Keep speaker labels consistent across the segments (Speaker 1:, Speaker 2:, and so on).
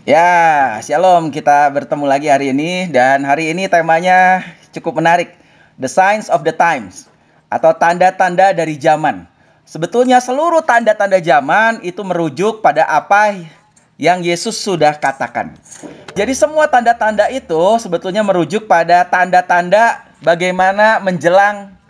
Speaker 1: Ya, shalom. Kita bertemu lagi hari ini dan hari ini temanya cukup menarik. The Signs of the Times atau tanda-tanda dari zaman. Sebetulnya seluruh tanda-tanda zaman itu merujuk pada apa yang Yesus sudah katakan. Jadi semua tanda-tanda itu sebetulnya merujuk pada tanda-tanda bagaimana menjelang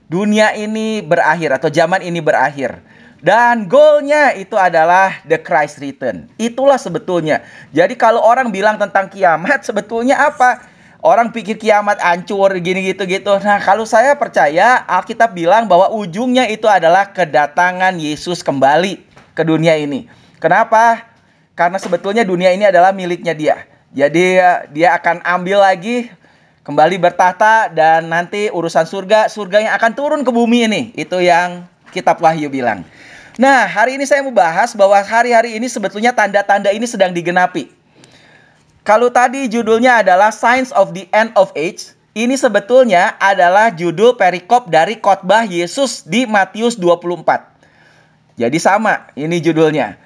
Speaker 1: dunia ini berakhir atau zaman ini berakhir. Dan goalnya itu adalah the Christ return. Itulah sebetulnya. Jadi kalau orang bilang tentang kiamat, sebetulnya apa? Orang pikir kiamat hancur gini gitu. Nah, kalau saya percaya Alkitab bilang bahwa ujungnya itu adalah kedatangan Yesus kembali ke dunia ini. Kenapa? Karena sebetulnya dunia ini adalah miliknya dia. Jadi dia akan ambil lagi, kembali bertahta, dan nanti urusan surga yang akan turun ke bumi ini. Itu yang kitab Wahyu bilang. Nah, hari ini saya mau bahas bahwa hari-hari ini sebetulnya tanda-tanda ini sedang digenapi. Kalau tadi judulnya adalah Signs of the End of Age, ini sebetulnya adalah judul perikop dari khotbah Yesus di Matius 24. Jadi sama, ini judulnya.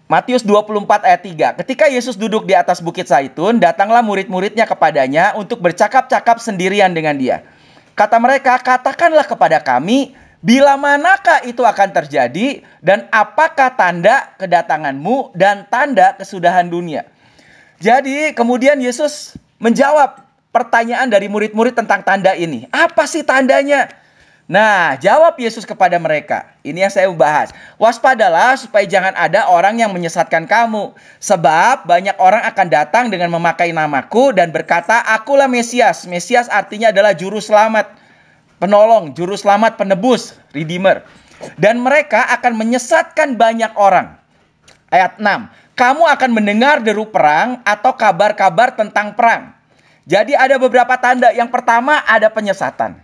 Speaker 1: Matius 24 ayat 3. Ketika Yesus duduk di atas bukit Zaitun, datanglah murid-muridnya kepadanya untuk bercakap-cakap sendirian dengan dia. Kata mereka, katakanlah kepada kami, bila manakah itu akan terjadi dan apakah tanda kedatanganmu dan tanda kesudahan dunia? Jadi kemudian Yesus menjawab pertanyaan dari murid-murid tentang tanda ini. Apa sih tandanya? Nah, jawab Yesus kepada mereka. Ini yang saya bahas. Waspadalah supaya jangan ada orang yang menyesatkan kamu. Sebab banyak orang akan datang dengan memakai namaku dan berkata, akulah Mesias. Mesias artinya adalah juru selamat, penolong, juru selamat, penebus, redeemer. Dan mereka akan menyesatkan banyak orang. Ayat 6. Kamu akan mendengar deru perang atau kabar-kabar tentang perang. Jadi ada beberapa tanda. Yang pertama ada penyesatan.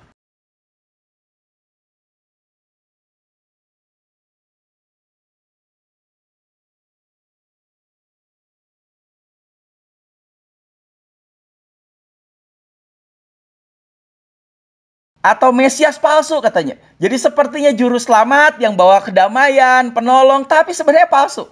Speaker 1: Atau Mesias palsu katanya. Jadi sepertinya juru selamat yang bawa kedamaian, penolong, tapi sebenarnya palsu.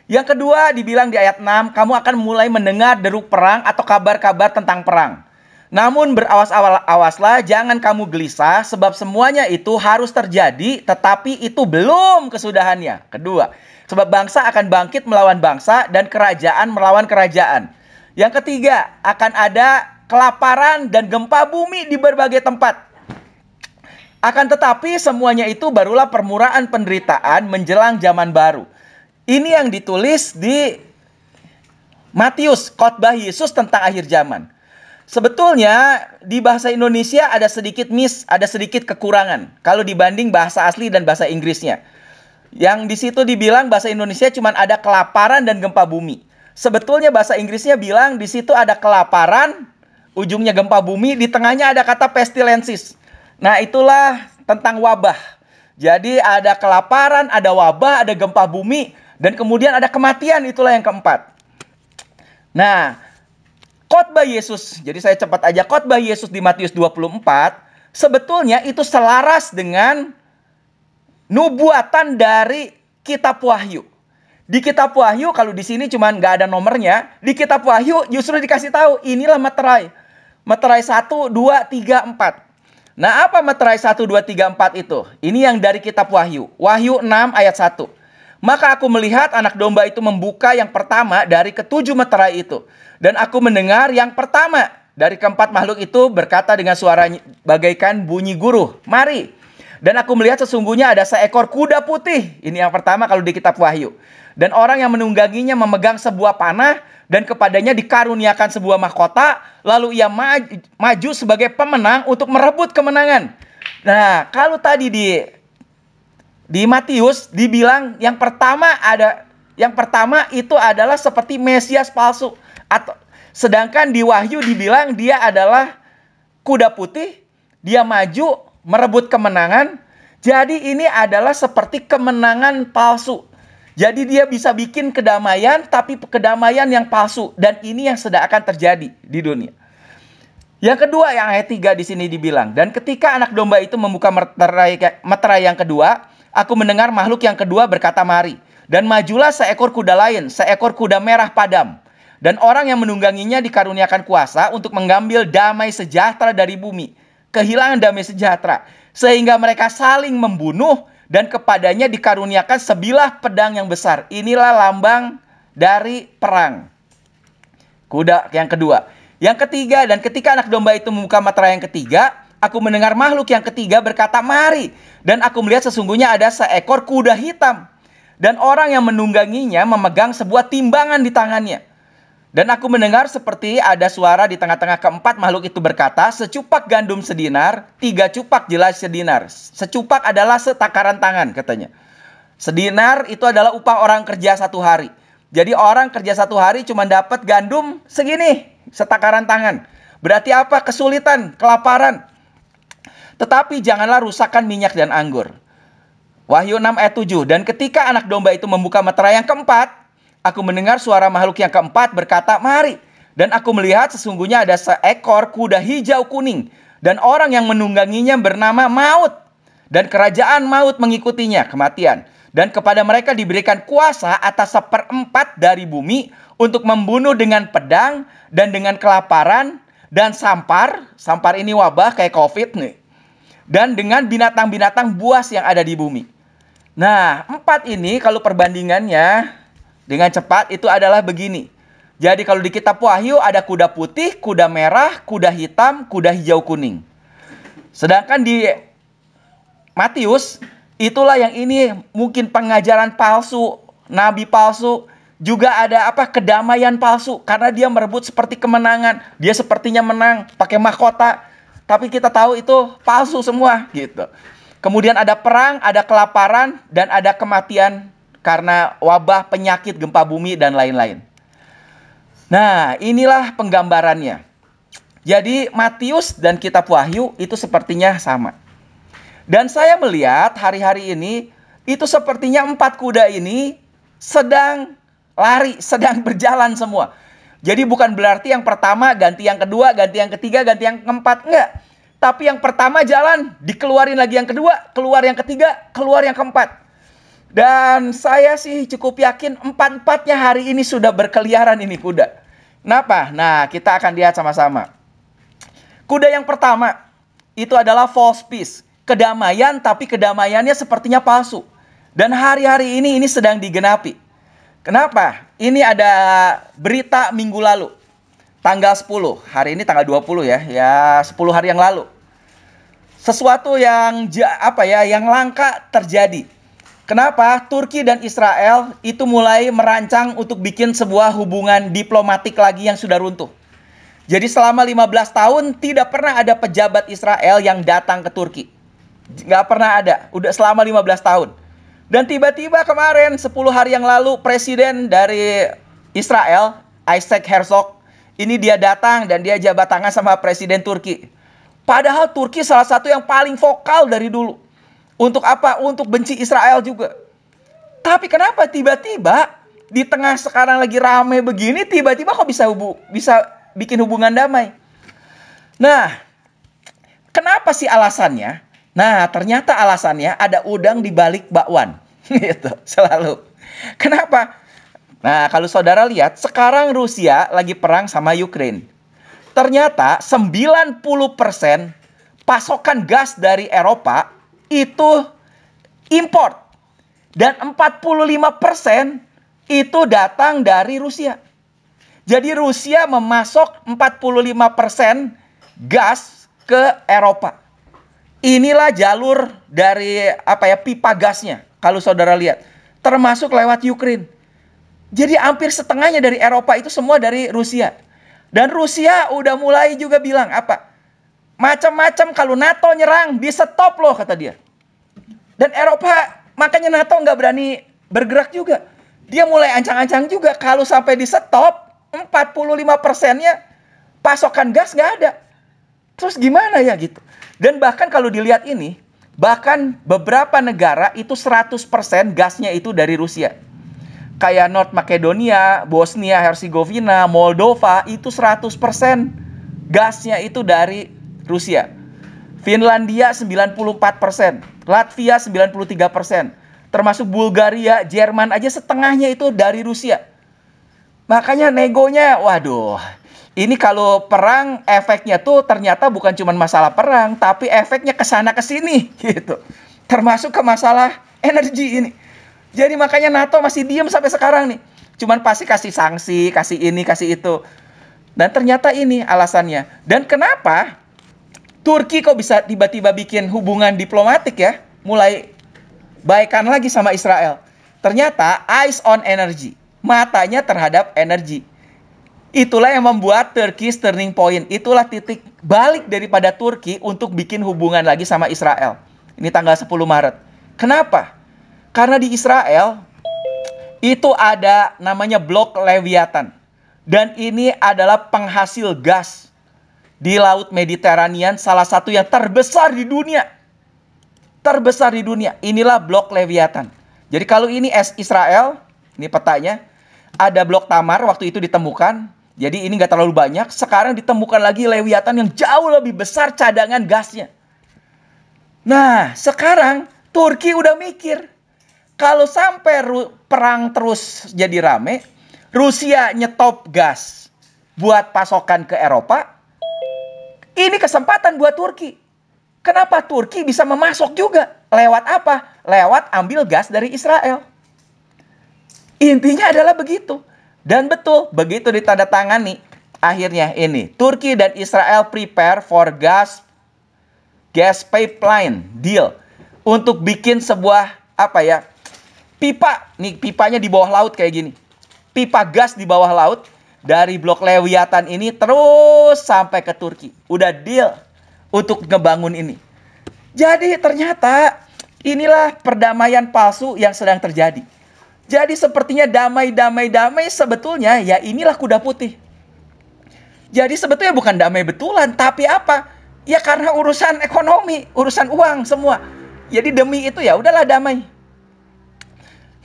Speaker 1: Yang kedua dibilang di ayat 6, kamu akan mulai mendengar deru perang atau kabar-kabar tentang perang. Namun berawas-awaslah, jangan kamu gelisah, sebab semuanya itu harus terjadi, tetapi itu belum kesudahannya. Kedua, sebab bangsa akan bangkit melawan bangsa dan kerajaan melawan kerajaan. Yang ketiga, akan ada kelaparan dan gempa bumi di berbagai tempat. Akan tetapi semuanya itu barulah permulaan penderitaan menjelang zaman baru. Ini yang ditulis di Matius, khotbah Yesus tentang akhir zaman. Sebetulnya di bahasa Indonesia ada sedikit ada sedikit kekurangan kalau dibanding bahasa asli dan bahasa Inggrisnya. Yang di situ dibilang bahasa Indonesia cuma ada kelaparan dan gempa bumi. Sebetulnya bahasa Inggrisnya bilang di situ ada kelaparan, ujungnya gempa bumi, di tengahnya ada kata pestilensis. Nah, itulah tentang wabah. Jadi ada kelaparan, ada wabah, ada gempa bumi, dan kemudian ada kematian, itulah yang keempat. Nah, khotbah Yesus, jadi saya cepat aja, khotbah Yesus di Matius 24, sebetulnya itu selaras dengan nubuatan dari kitab Wahyu. Di kitab Wahyu, kalau di sini cuma nggak ada nomornya, di kitab Wahyu justru dikasih tahu, inilah meterai. Meterai 1, 2, 3, 4. Nah, apa meterai 1, 2, 3, 4 itu? Ini yang dari kitab Wahyu. Wahyu 6 ayat 1. Maka aku melihat anak domba itu membuka yang pertama dari ketujuh meterai itu. Dan aku mendengar yang pertama dari keempat makhluk itu berkata dengan suara bagaikan bunyi guruh, mari. Dan aku melihat sesungguhnya ada seekor kuda putih. Ini yang pertama kalau di kitab Wahyu. Dan orang yang menungganginya memegang sebuah panah dan kepadanya dikaruniakan sebuah mahkota, lalu ia maju sebagai pemenang untuk merebut kemenangan. Nah, kalau tadi di Matius dibilang yang pertama itu adalah seperti Mesias palsu, atau sedangkan di Wahyu dibilang dia adalah kuda putih, dia maju merebut kemenangan. Jadi ini adalah seperti kemenangan palsu. Jadi dia bisa bikin kedamaian, tapi kedamaian yang palsu. Dan ini yang sedang akan terjadi di dunia. Yang kedua, yang ayat 3 di sini dibilang, dan ketika anak domba itu membuka meterai yang kedua, aku mendengar makhluk yang kedua berkata, mari. Dan majulah seekor kuda lain, seekor kuda merah padam. Dan orang yang menungganginya dikaruniakan kuasa untuk mengambil damai sejahtera dari bumi. Kehilangan damai sejahtera. Sehingga mereka saling membunuh dan kepadanya dikaruniakan sebilah pedang yang besar. Inilah lambang dari perang. Kuda yang kedua. Yang ketiga, dan ketika anak domba itu membuka meterai yang ketiga, aku mendengar makhluk yang ketiga berkata, "Mari." Dan aku melihat sesungguhnya ada seekor kuda hitam. Dan orang yang menungganginya memegang sebuah timbangan di tangannya. Dan aku mendengar seperti ada suara di tengah-tengah keempat makhluk itu berkata, "Secupak gandum sedinar, 3 cupak jelas sedinar." Secupak adalah setakaran tangan katanya. Sedinar itu adalah upah orang kerja 1 hari. Jadi orang kerja 1 hari cuma dapat gandum segini, setakaran tangan. Berarti apa? Kesulitan, kelaparan. Tetapi janganlah rusakkan minyak dan anggur. Wahyu 6 ayat 7. Dan ketika anak domba itu membuka meterai yang keempat, aku mendengar suara makhluk yang keempat berkata, "Mari." Dan aku melihat sesungguhnya ada seekor kuda hijau kuning. Dan orang yang menungganginya bernama Maut. Dan kerajaan maut mengikutinya, kematian. Dan kepada mereka diberikan kuasa atas 1/4 dari bumi untuk membunuh dengan pedang dan dengan kelaparan dan sampar. Sampar ini wabah kayak COVID nih. Dan dengan binatang-binatang buas yang ada di bumi. Nah, 4 ini kalau perbandingannya dengan cepat itu adalah begini. Jadi kalau di kitab Wahyu ada kuda putih, kuda merah, kuda hitam, kuda hijau kuning. Sedangkan di Matius, itulah yang ini mungkin pengajaran palsu, nabi palsu, juga ada kedamaian palsu karena dia merebut seperti kemenangan. Dia sepertinya menang pakai mahkota, tapi kita tahu itu palsu semua gitu. Kemudian ada perang, ada kelaparan, dan ada kematian karena wabah, penyakit, gempa bumi, dan lain-lain. Nah, inilah penggambarannya. Jadi Matius dan kitab Wahyu itu sepertinya sama. Dan saya melihat hari-hari ini itu sepertinya 4 kuda ini sedang lari, sedang berjalan semua. Jadi bukan berarti yang pertama ganti yang kedua, ganti yang ketiga, ganti yang keempat. Enggak. Tapi yang pertama jalan, dikeluarin lagi yang kedua, keluar yang ketiga, keluar yang keempat. Dan saya sih cukup yakin 4-4-nya hari ini sudah berkeliaran ini kuda. Kenapa? Nah, kita akan lihat sama-sama. Kuda yang pertama itu adalah false peace. Kedamaian, tapi kedamaiannya sepertinya palsu. Dan hari-hari ini sedang digenapi. Kenapa? Ini ada berita minggu lalu. Tanggal 10. Hari ini tanggal 20 ya. Ya 10 hari yang lalu. Sesuatu yang yang langka terjadi. Kenapa? Turki dan Israel itu mulai merancang untuk bikin sebuah hubungan diplomatik lagi yang sudah runtuh. Jadi selama 15 tahun tidak pernah ada pejabat Israel yang datang ke Turki. Nggak pernah ada. Udah selama 15 tahun. Dan tiba-tiba kemarin 10 hari yang lalu presiden dari Israel, Isaac Herzog, ini dia datang dan dia jabat tangan sama presiden Turki. Padahal Turki salah satu yang paling vokal dari dulu. Untuk apa? Untuk benci Israel juga. Tapi kenapa tiba-tiba di tengah sekarang lagi rame begini, tiba-tiba kok bisa bikin hubungan damai? Nah, kenapa sih alasannya? Nah, ternyata alasannya ada udang di balik bakwan. Gitu, selalu. Kenapa? Nah, kalau saudara lihat, sekarang Rusia lagi perang sama Ukraine. Ternyata 90% pasokan gas dari Eropa itu import. Dan 45% itu datang dari Rusia. Jadi Rusia memasok 45% gas ke Eropa. Inilah jalur dari pipa gasnya. Kalau saudara lihat, termasuk lewat Ukraine. Jadi hampir setengahnya dari Eropa itu semua dari Rusia. Dan Rusia udah mulai juga bilang macam-macam kalau NATO nyerang di stop loh kata dia. Dan Eropa makanya NATO nggak berani bergerak juga. Dia mulai ancang-ancang juga kalau sampai di stop 45%-nya pasokan gas nggak ada. Terus gimana ya gitu. Dan bahkan kalau dilihat ini, bahkan beberapa negara itu 100% gasnya itu dari Rusia. Kayak North Makedonia, Bosnia, Herzegovina, Moldova itu 100% gasnya itu dari Rusia. Finlandia 94%, Latvia 93%, termasuk Bulgaria, Jerman aja setengahnya itu dari Rusia. Makanya negonya, waduh. Ini kalau perang efeknya tuh ternyata bukan cuma masalah perang, tapi efeknya ke sana ke sini gitu. Termasuk ke masalah energi ini. Jadi makanya NATO masih diem sampai sekarang nih. Cuman pasti kasih sanksi, kasih ini, kasih itu. Dan ternyata ini alasannya. Dan kenapa Turki kok bisa tiba-tiba bikin hubungan diplomatik ya? Mulai baikan lagi sama Israel. Ternyata eyes on energy. Matanya terhadap energi. Itulah yang membuat Turkey's turning point. Itulah titik balik daripada Turki untuk bikin hubungan lagi sama Israel. Ini tanggal 10 Maret. Kenapa? Karena di Israel itu ada namanya blok Leviathan. Dan ini adalah penghasil gas di Laut Mediterania, salah satu yang terbesar di dunia. Terbesar di dunia. Inilah blok Leviathan. Jadi kalau ini Israel, ini petanya, ada blok Tamar waktu itu ditemukan. Jadi ini nggak terlalu banyak. Sekarang ditemukan lagi Leviathan yang jauh lebih besar cadangan gasnya. Nah, sekarang Turki udah mikir. Kalau sampai perang terus jadi rame, Rusia nyetop gas buat pasokan ke Eropa, ini kesempatan buat Turki. Kenapa Turki bisa memasok juga? Lewat apa? Lewat ambil gas dari Israel. Intinya adalah begitu. Dan betul, begitu ditandatangani, akhirnya ini, Turki dan Israel prepare for gas pipeline deal untuk bikin sebuah pipa. Nih pipanya di bawah laut kayak gini. Pipa gas di bawah laut dari blok Leviathan ini terus sampai ke Turki. Udah deal untuk ngebangun ini. Jadi ternyata inilah perdamaian palsu yang sedang terjadi. Jadi sepertinya damai sebetulnya ya inilah kuda putih. Jadi sebetulnya bukan damai betulan, tapi apa? Ya karena urusan ekonomi, urusan uang semua. Jadi demi itu ya udahlah damai.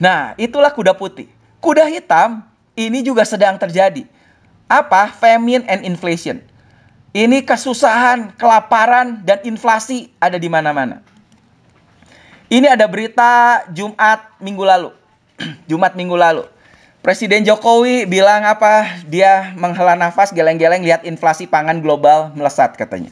Speaker 1: Nah, itulah kuda putih. Kuda hitam ini juga sedang terjadi. Apa? Famine and inflation. Ini kesusahan, kelaparan dan inflasi ada di mana-mana. Ini ada berita Jumat minggu lalu. Jumat minggu lalu. Presiden Jokowi bilang apa? Dia menghela nafas geleng-geleng lihat inflasi pangan global melesat katanya.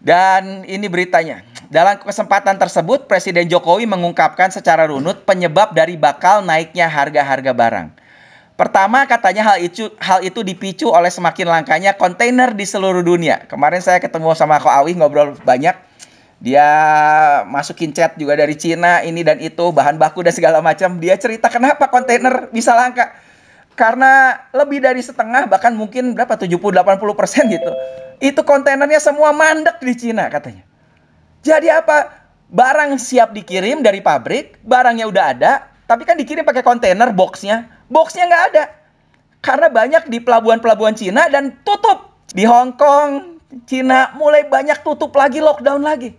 Speaker 1: Dan ini beritanya. Dalam kesempatan tersebut, Presiden Jokowi mengungkapkan secara runut penyebab dari bakal naiknya harga-harga barang. Pertama, katanya hal itu dipicu oleh semakin langkanya kontainer di seluruh dunia. Kemarin saya ketemu sama Ko Awi, ngobrol banyak. Dia masukin chat juga dari Cina, ini dan itu, bahan baku dan segala macam. Dia cerita kenapa kontainer bisa langka. Karena lebih dari setengah, bahkan mungkin berapa, 70-80% gitu. Itu kontainernya semua mandek di Cina katanya. Jadi apa? Barang siap dikirim dari pabrik, barangnya udah ada, tapi kan dikirim pakai kontainer boxnya. Boxnya nggak ada. Karena banyak di pelabuhan-pelabuhan Cina dan tutup. Di Hong Kong, Cina mulai banyak tutup lagi, lockdown lagi.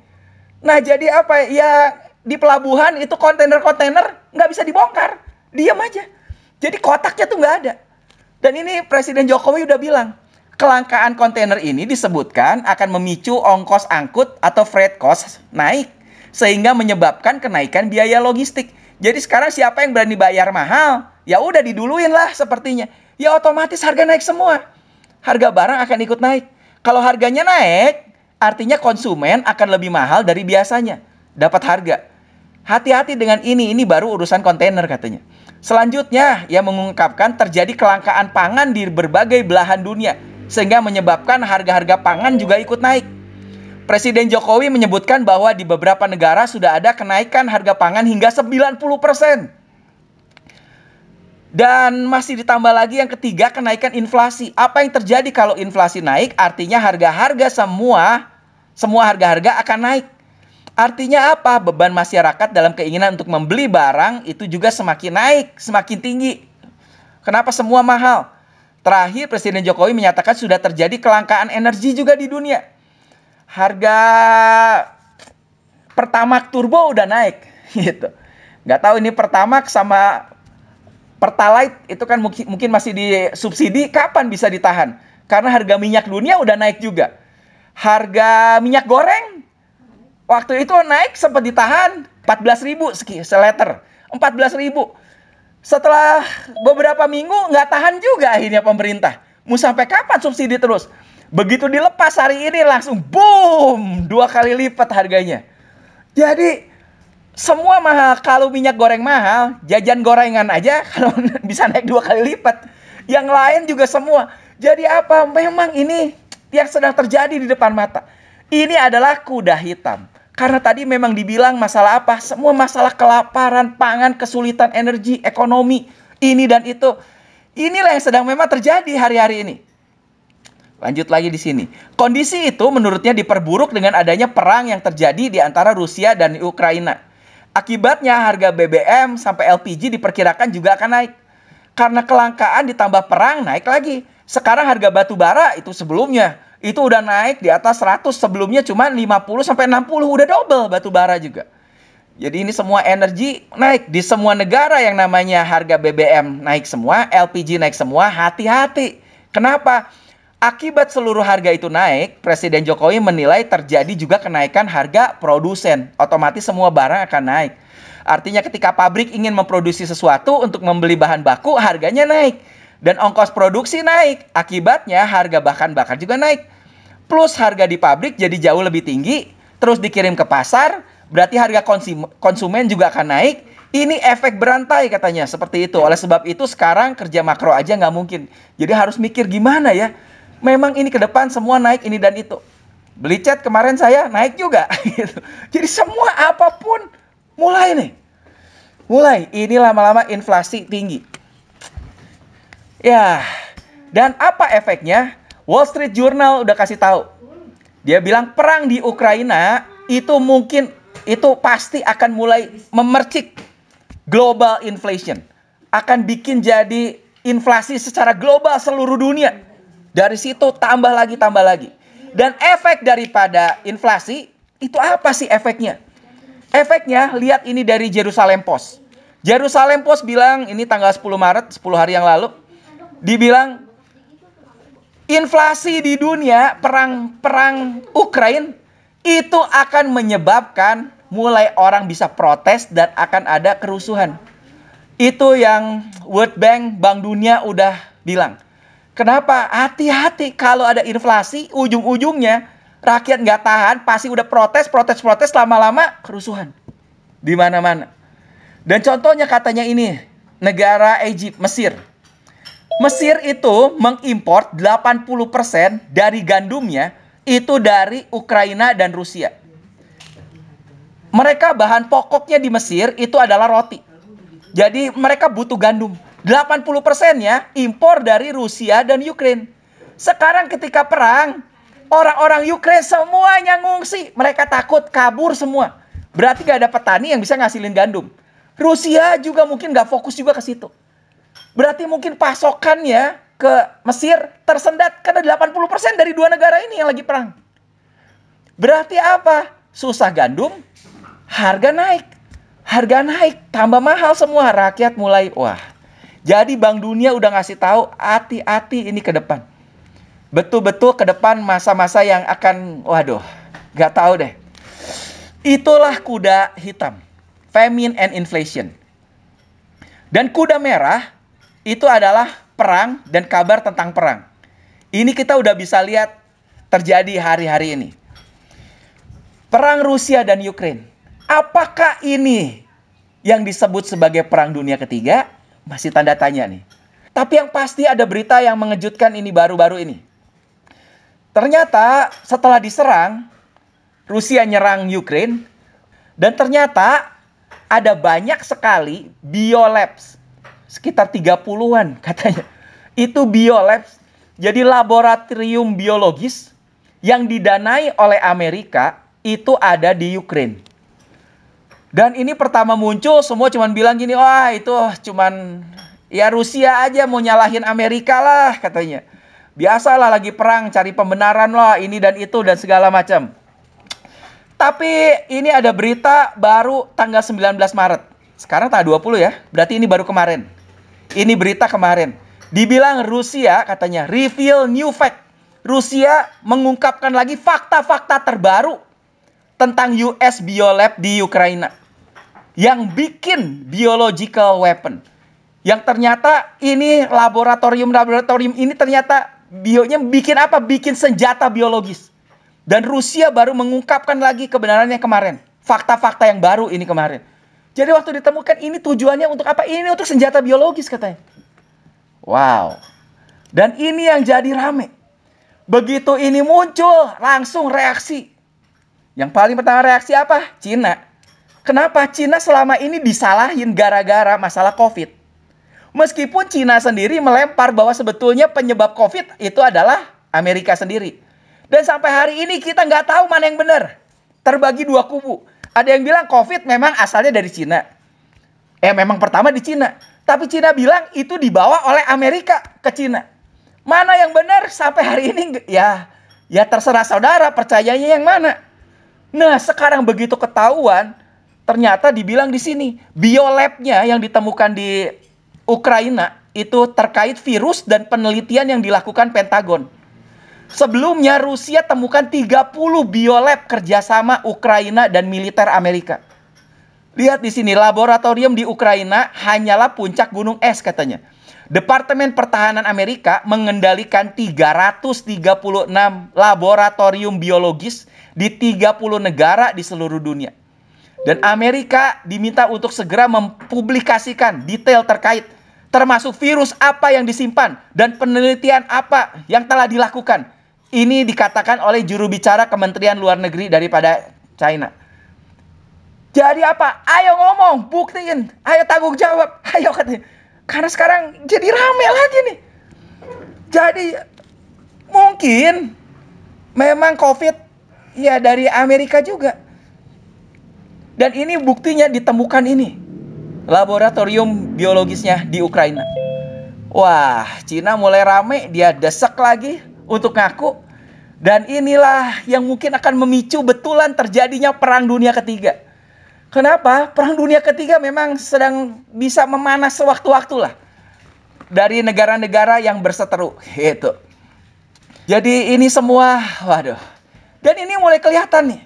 Speaker 1: Nah jadi apa? Ya di pelabuhan itu kontainer-kontainer nggak bisa dibongkar. Diam aja. Jadi kotaknya tuh nggak ada. Dan ini Presiden Jokowi udah bilang, kelangkaan kontainer ini disebutkan akan memicu ongkos angkut atau freight cost naik. Sehingga menyebabkan kenaikan biaya logistik. Jadi sekarang siapa yang berani bayar mahal? Ya udah diduluin lah sepertinya. Ya otomatis harga naik semua. Harga barang akan ikut naik. Kalau harganya naik, artinya konsumen akan lebih mahal dari biasanya. Dapat harga. Hati-hati dengan ini baru urusan kontainer katanya. Selanjutnya, ia mengungkapkan terjadi kelangkaan pangan di berbagai belahan dunia. Sehingga menyebabkan harga-harga pangan juga ikut naik. Presiden Jokowi menyebutkan bahwa di beberapa negara sudah ada kenaikan harga pangan hingga 90%. Dan masih ditambah lagi yang ketiga, kenaikan inflasi. Apa yang terjadi kalau inflasi naik? Artinya harga-harga semua harga-harga akan naik. Artinya apa? Beban masyarakat dalam keinginan untuk membeli barang itu juga semakin naik, semakin tinggi. Kenapa semua mahal? Terakhir, Presiden Jokowi menyatakan sudah terjadi kelangkaan energi juga di dunia. Harga Pertamax Turbo udah naik, gitu. Nggak tahu ini Pertamax sama Pertalite itu kan mungkin masih disubsidi, kapan bisa ditahan? Karena harga minyak dunia udah naik juga. Harga minyak goreng waktu itu naik sempat ditahan 14.000 seliter. 14.000. Setelah beberapa minggu nggak tahan juga akhirnya pemerintah. Mau sampai kapan subsidi terus? Begitu dilepas hari ini langsung boom, 2 kali lipat harganya. Jadi semua mahal. Kalau minyak goreng mahal, jajan gorengan aja kalau bisa naik 2 kali lipat. Yang lain juga semua. Jadi apa? Memang ini yang sedang terjadi di depan mata. Ini adalah kuda hitam. Karena tadi memang dibilang masalah apa? Semua masalah kelaparan, pangan, kesulitan energi, ekonomi, ini dan itu. Inilah yang sedang memang terjadi hari-hari ini. Lanjut lagi di sini. Kondisi itu menurutnya diperburuk dengan adanya perang yang terjadi di antara Rusia dan Ukraina. Akibatnya harga BBM sampai LPG diperkirakan juga akan naik. Karena kelangkaan ditambah perang naik lagi. Sekarang harga batu bara itu sebelumnya itu udah naik di atas 100, sebelumnya cuma 50 sampai 60, udah double batu bara juga. Jadi ini semua energi naik di semua negara yang namanya harga BBM naik semua, LPG naik semua, hati-hati. Kenapa? Akibat seluruh harga itu naik, Presiden Jokowi menilai terjadi juga kenaikan harga produsen. Otomatis semua barang akan naik. Artinya ketika pabrik ingin memproduksi sesuatu untuk membeli bahan baku, harganya naik. Dan ongkos produksi naik. Akibatnya harga bahan bakar juga naik. Plus harga di pabrik jadi jauh lebih tinggi. Terus dikirim ke pasar. Berarti harga konsumen juga akan naik. Ini efek berantai katanya. Seperti itu. Oleh sebab itu sekarang kerja makro aja nggak mungkin. Jadi harus mikir gimana ya. Memang ini ke depan semua naik ini dan itu. Beli cat kemarin saya naik juga. Jadi semua apapun mulai nih. Mulai. Ini lama-lama inflasi tinggi. Ya, dan apa efeknya? Wall Street Journal udah kasih tahu. Dia bilang perang di Ukraina itu pasti akan mulai memercik global inflation. Akan bikin jadi inflasi secara global seluruh dunia. Dari situ tambah lagi. Dan efek daripada inflasi itu apa sih efeknya? Efeknya lihat ini dari Jerusalem Post. Jerusalem Post bilang ini tanggal 10 Maret, 10 hari yang lalu. Dibilang inflasi di dunia perang Ukraina itu akan menyebabkan mulai orang bisa protes dan akan ada kerusuhan. Itu yang World Bank, Bank Dunia udah bilang. Kenapa? Hati-hati kalau ada inflasi, ujung-ujungnya rakyat nggak tahan, pasti udah protes, lama-lama kerusuhan di mana-mana. Dan contohnya katanya ini, negara Egypt, Mesir. Mesir itu mengimpor 80% dari gandumnya itu dari Ukraina dan Rusia. Mereka bahan pokoknya di Mesir itu adalah roti. Jadi mereka butuh gandum. 80%-nya impor dari Rusia dan Ukraina. Sekarang ketika perang, orang-orang Ukraina semuanya ngungsi. Mereka takut kabur semua. Berarti gak ada petani yang bisa ngasilin gandum. Rusia juga mungkin gak fokus juga ke situ. Berarti mungkin pasokannya ke Mesir tersendat karena 80% dari dua negara ini yang lagi perang. Berarti apa? Susah gandum, harga naik. Harga naik, tambah mahal semua. Rakyat mulai, wah. Jadi Bank Dunia udah ngasih tahu, hati-hati ini ke depan. Betul-betul ke depan masa-masa yang akan, waduh, gak tahu deh. Itulah kuda hitam. Famine and inflation. Dan kuda merah, itu adalah perang dan kabar tentang perang. Ini kita udah bisa lihat terjadi hari-hari ini. Perang Rusia dan Ukraina. Apakah ini yang disebut sebagai perang dunia ketiga? Masih tanda tanya nih. Tapi yang pasti ada berita yang mengejutkan ini baru-baru ini. Ternyata setelah diserang, Rusia nyerang Ukraina. Dan ternyata ada banyak sekali biolabs. Sekitar 30-an katanya. Itu biolabs, jadi laboratorium biologis yang didanai oleh Amerika itu ada di Ukraina. Dan ini pertama muncul semua cuman bilang gini, wah itu cuman ya Rusia aja mau nyalahin Amerika lah katanya. Biasalah lagi perang cari pembenaran lah ini dan itu dan segala macam. Tapi ini ada berita baru tanggal 19 Maret. Sekarang tanggal 20 ya, berarti ini baru kemarin. Ini berita kemarin. Dibilang Rusia katanya reveal new fact. Rusia mengungkapkan lagi fakta-fakta terbaru tentang US Biolab di Ukraina yang bikin biological weapon. Yang ternyata ini laboratorium ini ternyata bionya bikin apa? Bikin senjata biologis. Dan Rusia baru mengungkapkan lagi kebenarannya kemarin. Fakta-fakta yang baru ini kemarin. Jadi waktu ditemukan ini tujuannya untuk apa? Ini untuk senjata biologis katanya. Wow. Dan ini yang jadi rame. Begitu ini muncul, langsung reaksi. Yang paling pertama reaksi apa? Cina. Kenapa? Cina selama ini disalahin gara-gara masalah COVID. Meskipun Cina sendiri melempar bahwa sebetulnya penyebab COVID itu adalah Amerika sendiri. Dan sampai hari ini kita nggak tahu mana yang benar. Terbagi dua kubu. Ada yang bilang COVID memang asalnya dari Cina. Memang pertama di Cina. Tapi Cina bilang itu dibawa oleh Amerika ke Cina. Mana yang benar sampai hari ini? Ya terserah saudara percayanya yang mana. Nah sekarang begitu ketahuan, ternyata dibilang di sini biolabnya yang ditemukan di Ukraina itu terkait virus dan penelitian yang dilakukan Pentagon. Sebelumnya Rusia temukan 30 biolab kerjasama Ukraina dan militer Amerika. Lihat di sini, laboratorium di Ukraina hanyalah puncak gunung es katanya. Departemen Pertahanan Amerika mengendalikan 336 laboratorium biologis di 30 negara di seluruh dunia. Dan Amerika diminta untuk segera mempublikasikan detail terkait, termasuk virus apa yang disimpan dan penelitian apa yang telah dilakukan. Ini dikatakan oleh juru bicara Kementerian Luar Negeri daripada China. Jadi apa? Ayo ngomong, buktiin, ayo tanggung jawab, ayo katanya. Karena sekarang jadi rame lagi nih. Jadi mungkin memang COVID ya dari Amerika juga. Dan ini buktinya ditemukan ini. Laboratorium biologisnya di Ukraina. Wah, Cina mulai rame, dia desek lagi untuk ngaku. Dan inilah yang mungkin akan memicu betulan terjadinya Perang Dunia Ketiga. Kenapa? Perang Dunia Ketiga memang sedang bisa memanas sewaktu-waktu lah. Dari negara-negara yang berseteru. Gitu. Jadi ini semua, waduh. Dan ini mulai kelihatan nih.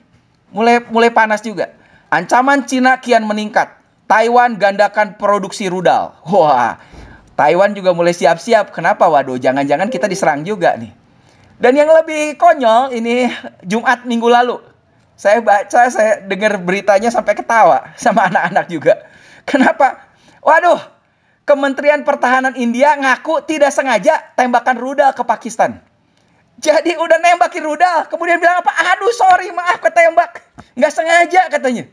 Speaker 1: Mulai panas juga. Ancaman Cina kian meningkat. Taiwan gandakan produksi rudal. Wah, Taiwan juga mulai siap-siap. Kenapa? Waduh, jangan-jangan kita diserang juga nih. Dan yang lebih konyol ini Jumat minggu lalu. Saya baca, saya dengar beritanya sampai ketawa sama anak-anak juga. Kenapa? Waduh, Kementerian Pertahanan India ngaku tidak sengaja tembakan rudal ke Pakistan. Jadi udah nembakin rudal, kemudian bilang apa? Aduh, sorry, maaf ketembak. Nggak sengaja katanya.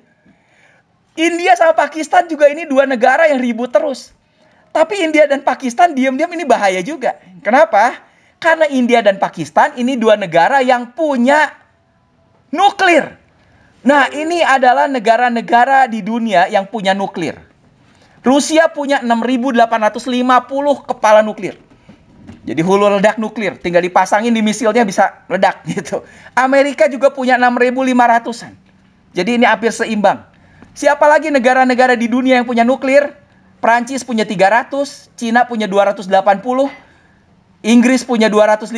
Speaker 1: India sama Pakistan juga ini dua negara yang ribut terus. Tapi India dan Pakistan diam-diam ini bahaya juga. Kenapa? Karena India dan Pakistan ini dua negara yang punya nuklir. Nah, ini adalah negara-negara di dunia yang punya nuklir. Rusia punya 6.850 kepala nuklir. Jadi hulu ledak nuklir, tinggal dipasangin di misilnya bisa ledak gitu. Amerika juga punya 6.500-an. Jadi ini hampir seimbang. Siapa lagi negara-negara di dunia yang punya nuklir? Prancis punya 300, Cina punya 280, Inggris punya 215.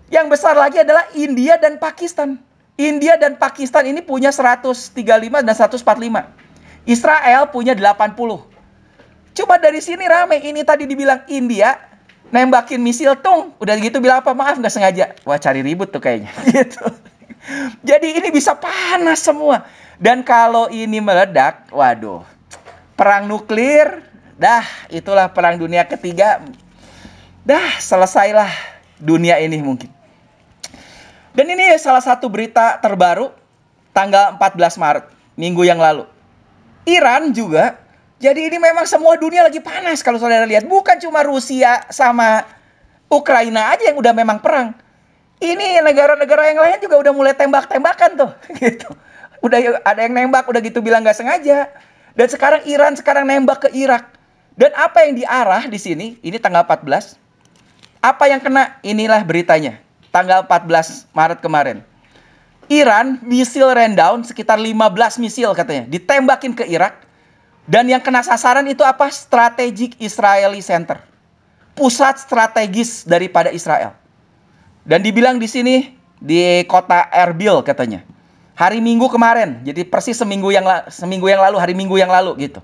Speaker 1: Yang besar lagi adalah India dan Pakistan. India dan Pakistan ini punya 135 dan 145. Israel punya 80. Coba dari sini rame. Ini tadi dibilang India nembakin misil tung. Udah gitu bilang apa? Maaf nggak sengaja. Wah, cari ribut tuh kayaknya. Gitu. Jadi ini bisa panas semua. Dan kalau ini meledak, waduh. Perang nuklir. Dah, itulah Perang Dunia Ketiga. Dah, selesailah dunia ini mungkin. Dan ini salah satu berita terbaru tanggal 14 Maret, minggu yang lalu. Iran juga. Jadi ini memang semua dunia lagi panas kalau saudara lihat. Bukan cuma Rusia sama Ukraina aja yang udah memang perang. Ini negara-negara yang lain juga udah mulai tembak-tembakan tuh. Gitu. Udah ada yang nembak, udah gitu bilang nggak sengaja. Dan sekarang Iran nembak ke Irak. Dan apa yang diarah di sini, ini tanggal 14. Apa yang kena? Inilah beritanya. Tanggal 14 Maret kemarin. Iran misil rundown sekitar 15 misil katanya. Ditembakin ke Irak. Dan yang kena sasaran itu apa? Strategic Israeli Center. Pusat strategis daripada Israel. Dan dibilang di sini di kota Erbil katanya. Hari Minggu kemarin. Jadi persis seminggu yang lalu, hari Minggu yang lalu gitu.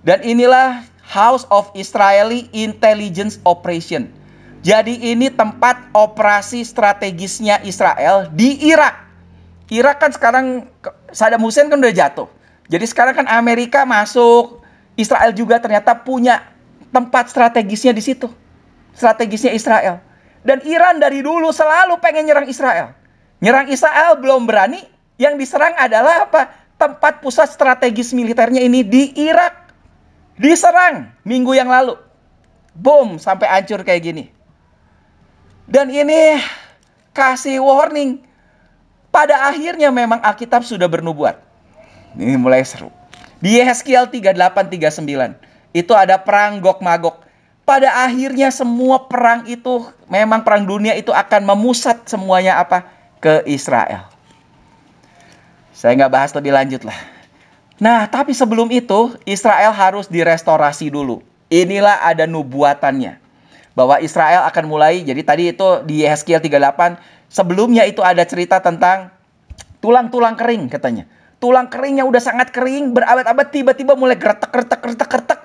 Speaker 1: Dan inilah House of Israeli Intelligence Operation. Jadi ini tempat operasi strategisnya Israel di Irak. Irak kan sekarang Saddam Hussein kan udah jatuh. Jadi sekarang kan Amerika masuk, Israel juga ternyata punya tempat strategisnya di situ. Strategisnya Israel. Dan Iran dari dulu selalu pengen nyerang Israel. Nyerang Israel belum berani, yang diserang adalah apa? Tempat pusat strategis militernya ini di Irak. Diserang minggu yang lalu. Boom, sampai hancur kayak gini. Dan ini kasih warning. Pada akhirnya memang Alkitab sudah bernubuat. Ini mulai seru. Di Yehezkiel 38-39 itu ada perang Gog Magog. Pada akhirnya semua perang itu, memang perang dunia itu akan memusat semuanya apa? Ke Israel. Saya nggak bahas lebih lanjut lah. Nah, tapi sebelum itu Israel harus direstorasi dulu. Inilah ada nubuatannya. Bahwa Israel akan mulai, jadi tadi itu di Yehezkiel 38, sebelumnya itu ada cerita tentang tulang-tulang kering katanya. Tulang keringnya udah sangat kering, berabad-abad tiba-tiba mulai gertek,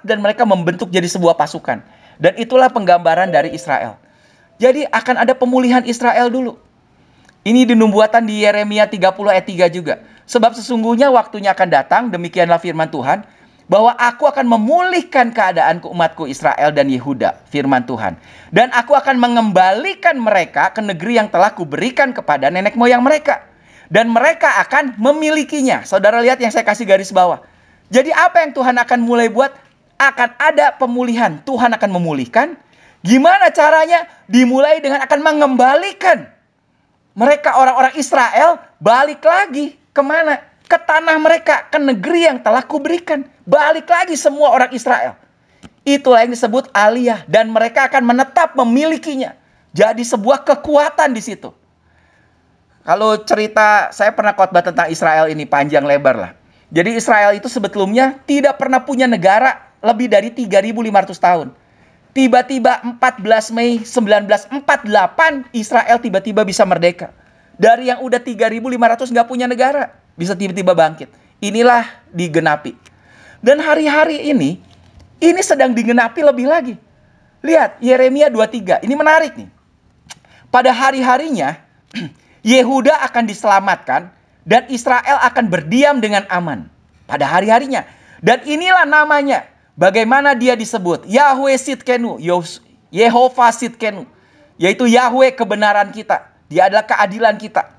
Speaker 1: dan mereka membentuk jadi sebuah pasukan. Dan itulah penggambaran dari Israel. Jadi akan ada pemulihan Israel dulu. Ini dinubuatan di Yeremia 30 ayat 3 juga. Sebab sesungguhnya waktunya akan datang, demikianlah firman Tuhan, bahwa aku akan memulihkan keadaan umatku Israel dan Yehuda, firman Tuhan. Dan aku akan mengembalikan mereka ke negeri yang telah kuberikan kepada nenek moyang mereka. Dan mereka akan memilikinya. Saudara lihat yang saya kasih garis bawah. Jadi apa yang Tuhan akan mulai buat? Akan ada pemulihan. Tuhan akan memulihkan. Gimana caranya? Dimulai dengan akan mengembalikan mereka, orang-orang Israel, balik lagi. Kemana? Ke tanah mereka, ke negeri yang telah kuberikan. Balik lagi semua orang Israel. Itulah yang disebut aliyah. Dan mereka akan menetap memilikinya. Jadi sebuah kekuatan di situ. Kalau cerita, saya pernah khotbah tentang Israel ini panjang lebar lah. Jadi Israel itu sebetulnya tidak pernah punya negara lebih dari 3.500 tahun. Tiba-tiba 14 Mei 1948 Israel tiba-tiba bisa merdeka. Dari yang udah 3.500 nggak punya negara, bisa tiba-tiba bangkit. Inilah digenapi. Dan hari-hari ini sedang digenapi lebih lagi. Lihat, Yeremia 23, ini menarik nih. Pada hari-harinya, Yehuda akan diselamatkan, dan Israel akan berdiam dengan aman. Pada hari-harinya. Dan inilah namanya, bagaimana dia disebut. Yahweh Sidkenu, Yehovah Sidkenu. Yaitu Yahweh kebenaran kita. Dia adalah keadilan kita.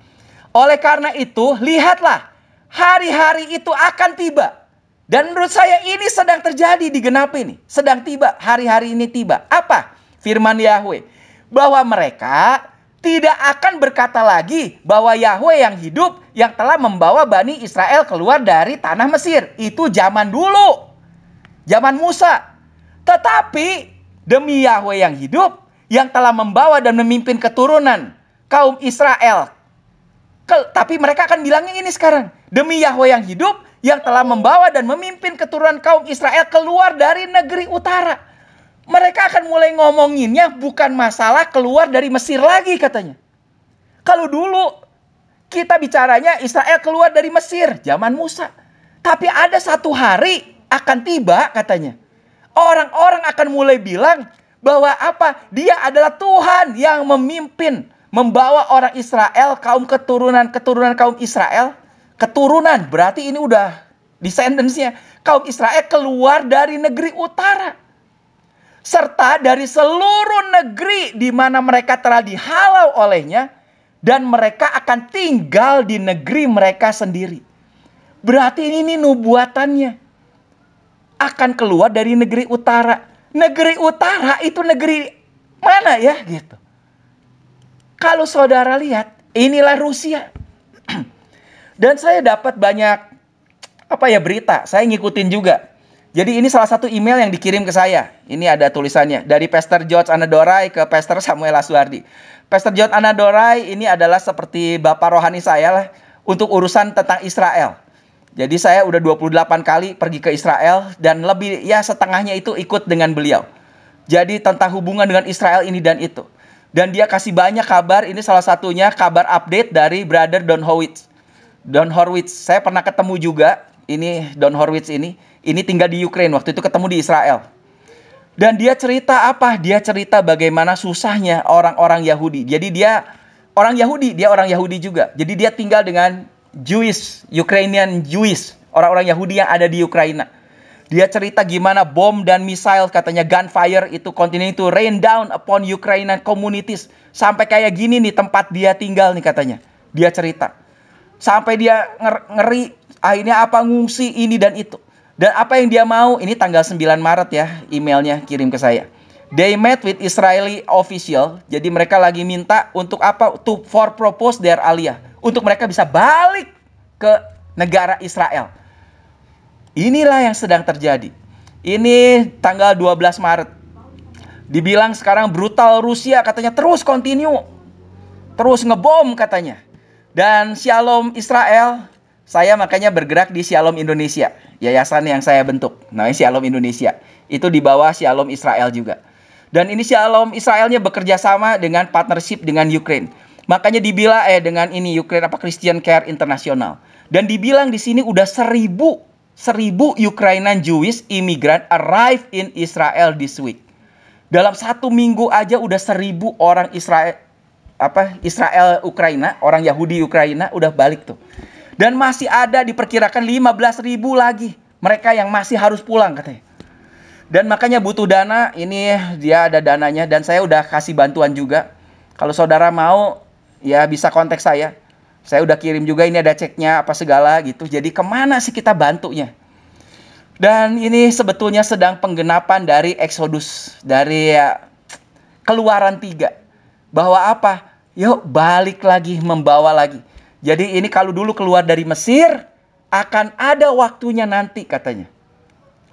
Speaker 1: Oleh karena itu, lihatlah, hari-hari itu akan tiba. Dan menurut saya ini sedang terjadi, digenapi nih. Sedang tiba, hari-hari ini tiba. Apa? Firman Yahweh. Bahwa mereka tidak akan berkata lagi bahwa Yahweh yang hidup yang telah membawa Bani Israel keluar dari tanah Mesir. Itu zaman dulu. Zaman Musa. Tetapi demi Yahweh yang hidup yang telah membawa dan memimpin keturunan kaum Israel. Tapi mereka akan bilangnya ini sekarang. Demi Yahweh yang hidup yang telah membawa dan memimpin keturunan kaum Israel keluar dari negeri utara. Mereka akan mulai ngomonginnya bukan masalah keluar dari Mesir lagi katanya. Kalau dulu kita bicaranya Israel keluar dari Mesir zaman Musa. Tapi ada satu hari akan tiba katanya. Orang-orang akan mulai bilang bahwa apa? Dia adalah Tuhan yang memimpin. Membawa orang Israel, keturunan kaum Israel. Keturunan berarti ini udah descendants-nya. Kaum Israel keluar dari negeri utara. Serta dari seluruh negeri di mana mereka telah dihalau olehnya. Dan mereka akan tinggal di negeri mereka sendiri. Berarti ini nubuatannya. Akan keluar dari negeri utara. Negeri utara itu negeri mana ya gitu. Kalau saudara lihat, inilah Rusia. Dan saya dapat banyak berita. Saya ngikutin juga. Jadi ini salah satu email yang dikirim ke saya. Ini ada tulisannya dari Pastor George Anadorai ke Pastor Samuel Aswardi. Pastor George Anadorai ini adalah seperti bapak rohani saya lah untuk urusan tentang Israel. Jadi saya udah 28 kali pergi ke Israel dan lebih setengahnya itu ikut dengan beliau. Jadi tentang hubungan dengan Israel ini dan itu. Dan dia kasih banyak kabar, ini salah satunya kabar update dari Brother Don Horwitz. Don Horwitz, saya pernah ketemu juga, ini Don Horwitz ini tinggal di Ukraine, waktu itu ketemu di Israel. Dan dia cerita apa? Dia cerita bagaimana susahnya orang-orang Yahudi. Jadi dia orang Yahudi juga. Jadi dia tinggal dengan Ukrainian Jewish, orang-orang Yahudi yang ada di Ukraina. Dia cerita gimana bom dan misail, katanya gunfire itu continue to rain down upon Ukrainian communities. Sampai kayak gini nih tempat dia tinggal nih katanya. Dia cerita. Sampai dia ngeri, akhirnya apa, ngungsi ini dan itu. Dan apa yang dia mau, ini tanggal 9 Maret ya, emailnya kirim ke saya. They met with Israeli official, jadi mereka lagi minta untuk apa? For propose their aliyah. Untuk mereka bisa balik ke negara Israel. Inilah yang sedang terjadi. Ini tanggal 12 Maret. Dibilang sekarang brutal Rusia, katanya terus continue. Terus ngebom katanya. Dan Shalom Israel, saya makanya bergerak di Shalom Indonesia. Yayasan yang saya bentuk, namanya Shalom Indonesia. Itu di bawah Shalom Israel juga. Dan ini Shalom Israelnya bekerja sama dengan partnership dengan Ukraine. Makanya dibilang dengan ini Ukraine Christian Care International. Dan dibilang di sini udah 1.000 Ukrainian Jewish immigrant arrive in Israel this week. Dalam 1 minggu aja udah 1.000 orang Israel Ukraina, orang Yahudi Ukraina udah balik tuh. Dan masih ada diperkirakan 15.000 lagi mereka yang masih harus pulang katanya. Dan makanya butuh dana, ini dia ada dananya dan saya udah kasih bantuan juga. Kalau saudara mau ya bisa kontak saya. Saya udah kirim juga, ini ada ceknya apa segala gitu. Jadi kemana sih kita bantunya? Dan ini sebetulnya sedang penggenapan dari Exodus, dari Keluaran 3. Bahwa apa? Yuk balik lagi, membawa lagi. Jadi ini kalau dulu keluar dari Mesir, akan ada waktunya nanti katanya.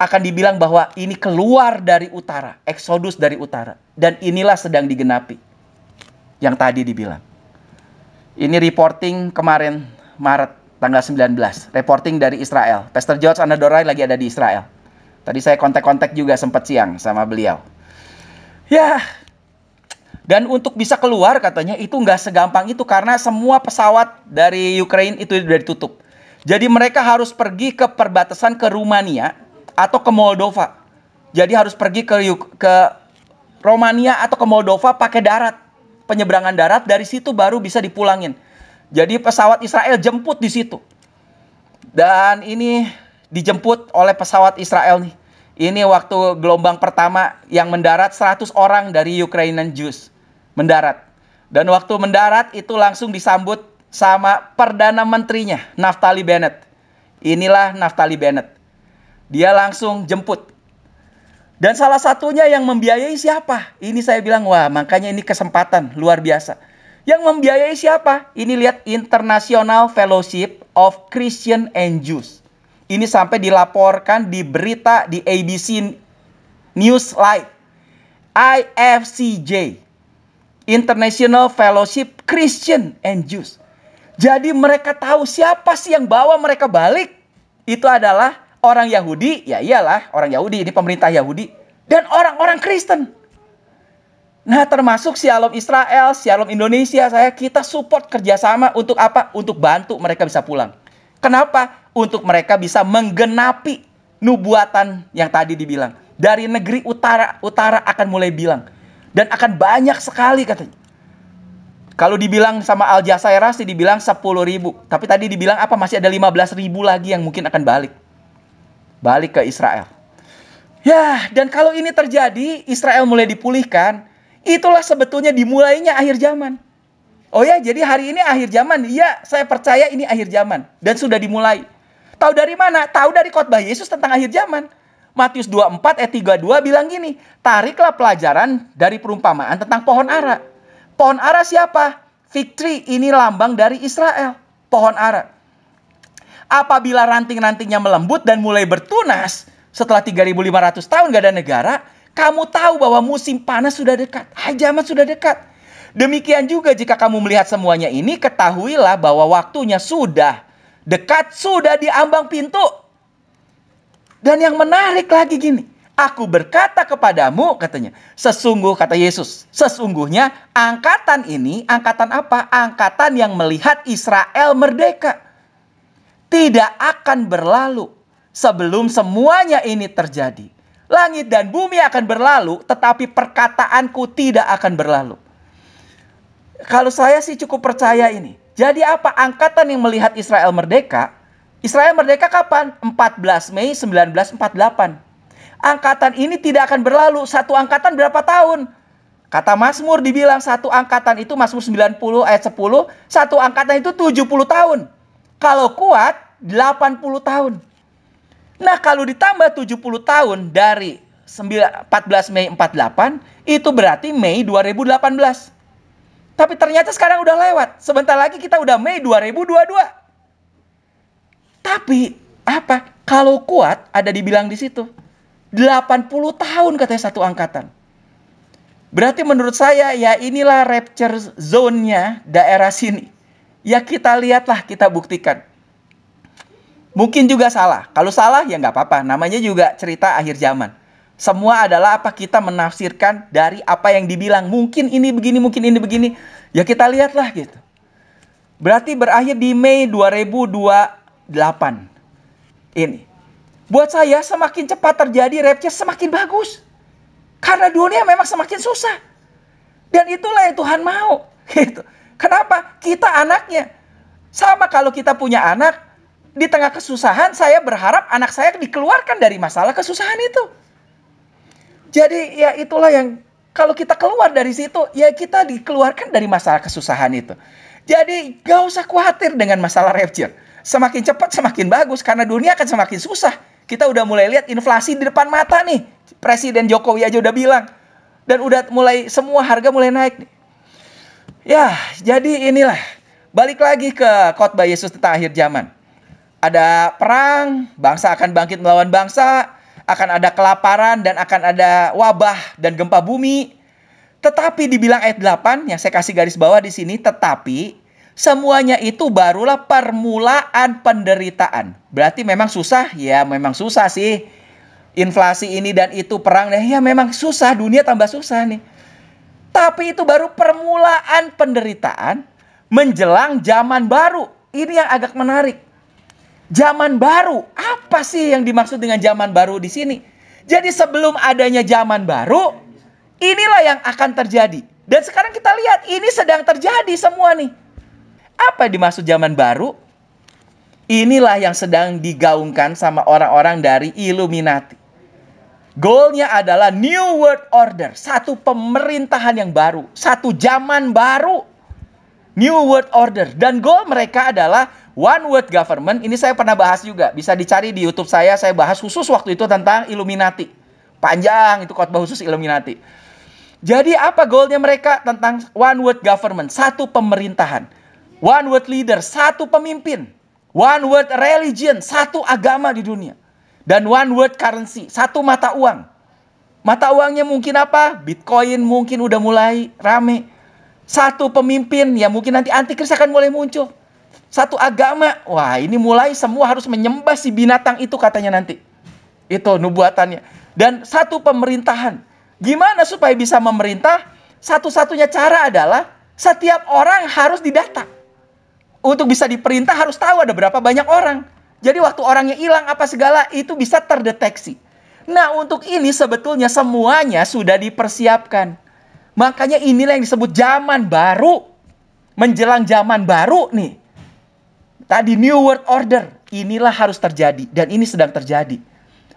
Speaker 1: Akan dibilang bahwa ini keluar dari utara, Exodus dari utara. Dan inilah sedang digenapi. Yang tadi dibilang. Ini reporting kemarin, Maret, tanggal 19. Reporting dari Israel. Pastor George Anadorai lagi ada di Israel. Tadi saya kontak-kontak juga sempat siang sama beliau. Ya. Dan untuk bisa keluar katanya itu nggak segampang itu karena semua pesawat dari Ukraine itu sudah ditutup. Jadi mereka harus pergi ke perbatasan ke Rumania atau ke Moldova. Jadi harus pergi ke Romania atau ke Moldova pakai darat. Penyeberangan darat, dari situ baru bisa dipulangin. Jadi pesawat Israel jemput di situ. Dan ini dijemput oleh pesawat Israel nih. Ini waktu gelombang pertama yang mendarat 100 orang dari Ukrainian Jews. Mendarat. Dan waktu mendarat itu langsung disambut sama Perdana Menterinya, Naftali Bennett. Inilah Naftali Bennett. Dia langsung jemput. Dan salah satunya yang membiayai siapa? Ini saya bilang, wah makanya ini kesempatan luar biasa. Yang membiayai siapa? Ini lihat International Fellowship of Christian and Jews. Ini sampai dilaporkan di berita di ABC News Live. IFCJ. International Fellowship Christian and Jews. Jadi mereka tahu siapa sih yang bawa mereka balik. Itu adalah orang Yahudi. Ya iyalah orang Yahudi, ini pemerintah Yahudi. Dan orang-orang Kristen. Nah termasuk Shalom Israel, Shalom Indonesia, kita support kerjasama untuk apa? Untuk bantu mereka bisa pulang. Kenapa? Untuk mereka bisa menggenapi nubuatan yang tadi dibilang. Dari negeri utara akan mulai bilang. Dan akan banyak sekali katanya. Kalau dibilang sama Al Jazeera sih dibilang 10.000. Tapi tadi dibilang apa? Masih ada 15.000 lagi yang mungkin akan balik. Balik ke Israel. Ya, dan kalau ini terjadi, Israel mulai dipulihkan. Itulah sebetulnya dimulainya akhir zaman. Oh ya, jadi hari ini akhir zaman. Iya, saya percaya ini akhir zaman. Dan sudah dimulai. Tahu dari mana? Tahu dari khotbah Yesus tentang akhir zaman. Matius 24 ayat 32 bilang gini, tariklah pelajaran dari perumpamaan tentang pohon ara. Pohon ara siapa? Fig tree, ini lambang dari Israel. Pohon ara. Apabila ranting-rantingnya melembut dan mulai bertunas, setelah 3.500 tahun gak ada negara, kamu tahu bahwa musim panas sudah dekat. Zaman sudah dekat. Demikian juga jika kamu melihat semuanya ini, ketahuilah bahwa waktunya sudah dekat, sudah di ambang pintu. Dan yang menarik lagi gini, aku berkata kepadamu, katanya, kata Yesus, sesungguhnya angkatan ini, angkatan apa? Angkatan yang melihat Israel merdeka. Tidak akan berlalu sebelum semuanya ini terjadi. Langit dan bumi akan berlalu, tetapi perkataanku tidak akan berlalu. Kalau saya sih cukup percaya ini. Jadi apa? Angkatan yang melihat Israel merdeka. Israel merdeka kapan? 14 Mei 1948. Angkatan ini tidak akan berlalu. Satu angkatan berapa tahun? Kata Mazmur dibilang satu angkatan itu, Mazmur 90 ayat 10, satu angkatan itu 70 tahun. Kalau kuat 80 tahun. Nah, kalau ditambah 70 tahun dari 14 Mei 48, itu berarti Mei 2018. Tapi ternyata sekarang udah lewat. Sebentar lagi kita udah Mei 2022. Tapi apa? Kalau kuat ada dibilang di situ. 80 tahun katanya satu angkatan. Berarti menurut saya ya inilah rapture zone-nya daerah sini. Ya kita lihatlah, kita buktikan. Mungkin juga salah. Kalau salah ya nggak apa-apa. Namanya juga cerita akhir zaman. Semua adalah apa kita menafsirkan dari apa yang dibilang. Mungkin ini begini, mungkin ini begini. Ya kita lihatlah gitu. Berarti berakhir di Mei 2028. Ini. Buat saya semakin cepat terjadi rapture semakin bagus. Karena dunia memang semakin susah. Dan itulah yang Tuhan mau. Gitu. Kenapa? Kita anaknya. Sama kalau kita punya anak. Di tengah kesusahan saya berharap anak saya dikeluarkan dari masalah kesusahan itu. Jadi ya itulah yang kalau kita keluar dari situ, ya kita dikeluarkan dari masalah kesusahan itu. Jadi gak usah khawatir dengan masalah rapture. Semakin cepat semakin bagus karena dunia akan semakin susah. Kita udah mulai lihat inflasi di depan mata nih. Presiden Jokowi aja udah bilang. Dan udah mulai semua harga mulai naik nih. Ya, jadi inilah. Balik lagi ke khotbah Yesus tentang akhir zaman. Ada perang, bangsa akan bangkit melawan bangsa. Akan ada kelaparan dan akan ada wabah dan gempa bumi. Tetapi dibilang ayat 8 yang saya kasih garis bawah di sini, tetapi semuanya itu barulah permulaan penderitaan. Berarti memang susah? Ya memang susah sih. Inflasi ini dan itu, perang, ya memang susah, dunia tambah susah nih. Tapi itu baru permulaan penderitaan menjelang zaman baru. Ini yang agak menarik. Zaman baru, apa sih yang dimaksud dengan zaman baru di sini? Jadi sebelum adanya zaman baru, inilah yang akan terjadi. Dan sekarang kita lihat, ini sedang terjadi semua nih. Apa yang dimaksud zaman baru? Inilah yang sedang digaungkan sama orang-orang dari Illuminati. Goalnya adalah New World Order. Satu pemerintahan yang baru. Satu zaman baru. New World Order. Dan goal mereka adalah One World Government. Ini saya pernah bahas juga. Bisa dicari di YouTube saya. Saya bahas khusus waktu itu tentang Illuminati. Panjang itu khotbah khusus Illuminati. Jadi apa goalnya mereka tentang One World Government? Satu pemerintahan. One World Leader. Satu pemimpin. One World Religion. Satu agama di dunia. Dan One World Currency. Satu mata uang. Mata uangnya mungkin apa? Bitcoin mungkin udah mulai rame. Satu pemimpin. Ya mungkin nanti antikris akan mulai muncul. Satu agama. Wah ini mulai semua harus menyembah si binatang itu katanya nanti. Itu nubuatannya. Dan satu pemerintahan. Gimana supaya bisa memerintah? Satu-satunya cara adalah setiap orang harus didata. Untuk bisa diperintah harus tahu ada berapa banyak orang. Jadi waktu orangnya hilang apa segala itu bisa terdeteksi. Nah untuk ini sebetulnya semuanya sudah dipersiapkan. Makanya inilah yang disebut zaman baru. Menjelang zaman baru nih. Tadi New World Order. Inilah harus terjadi. Dan ini sedang terjadi.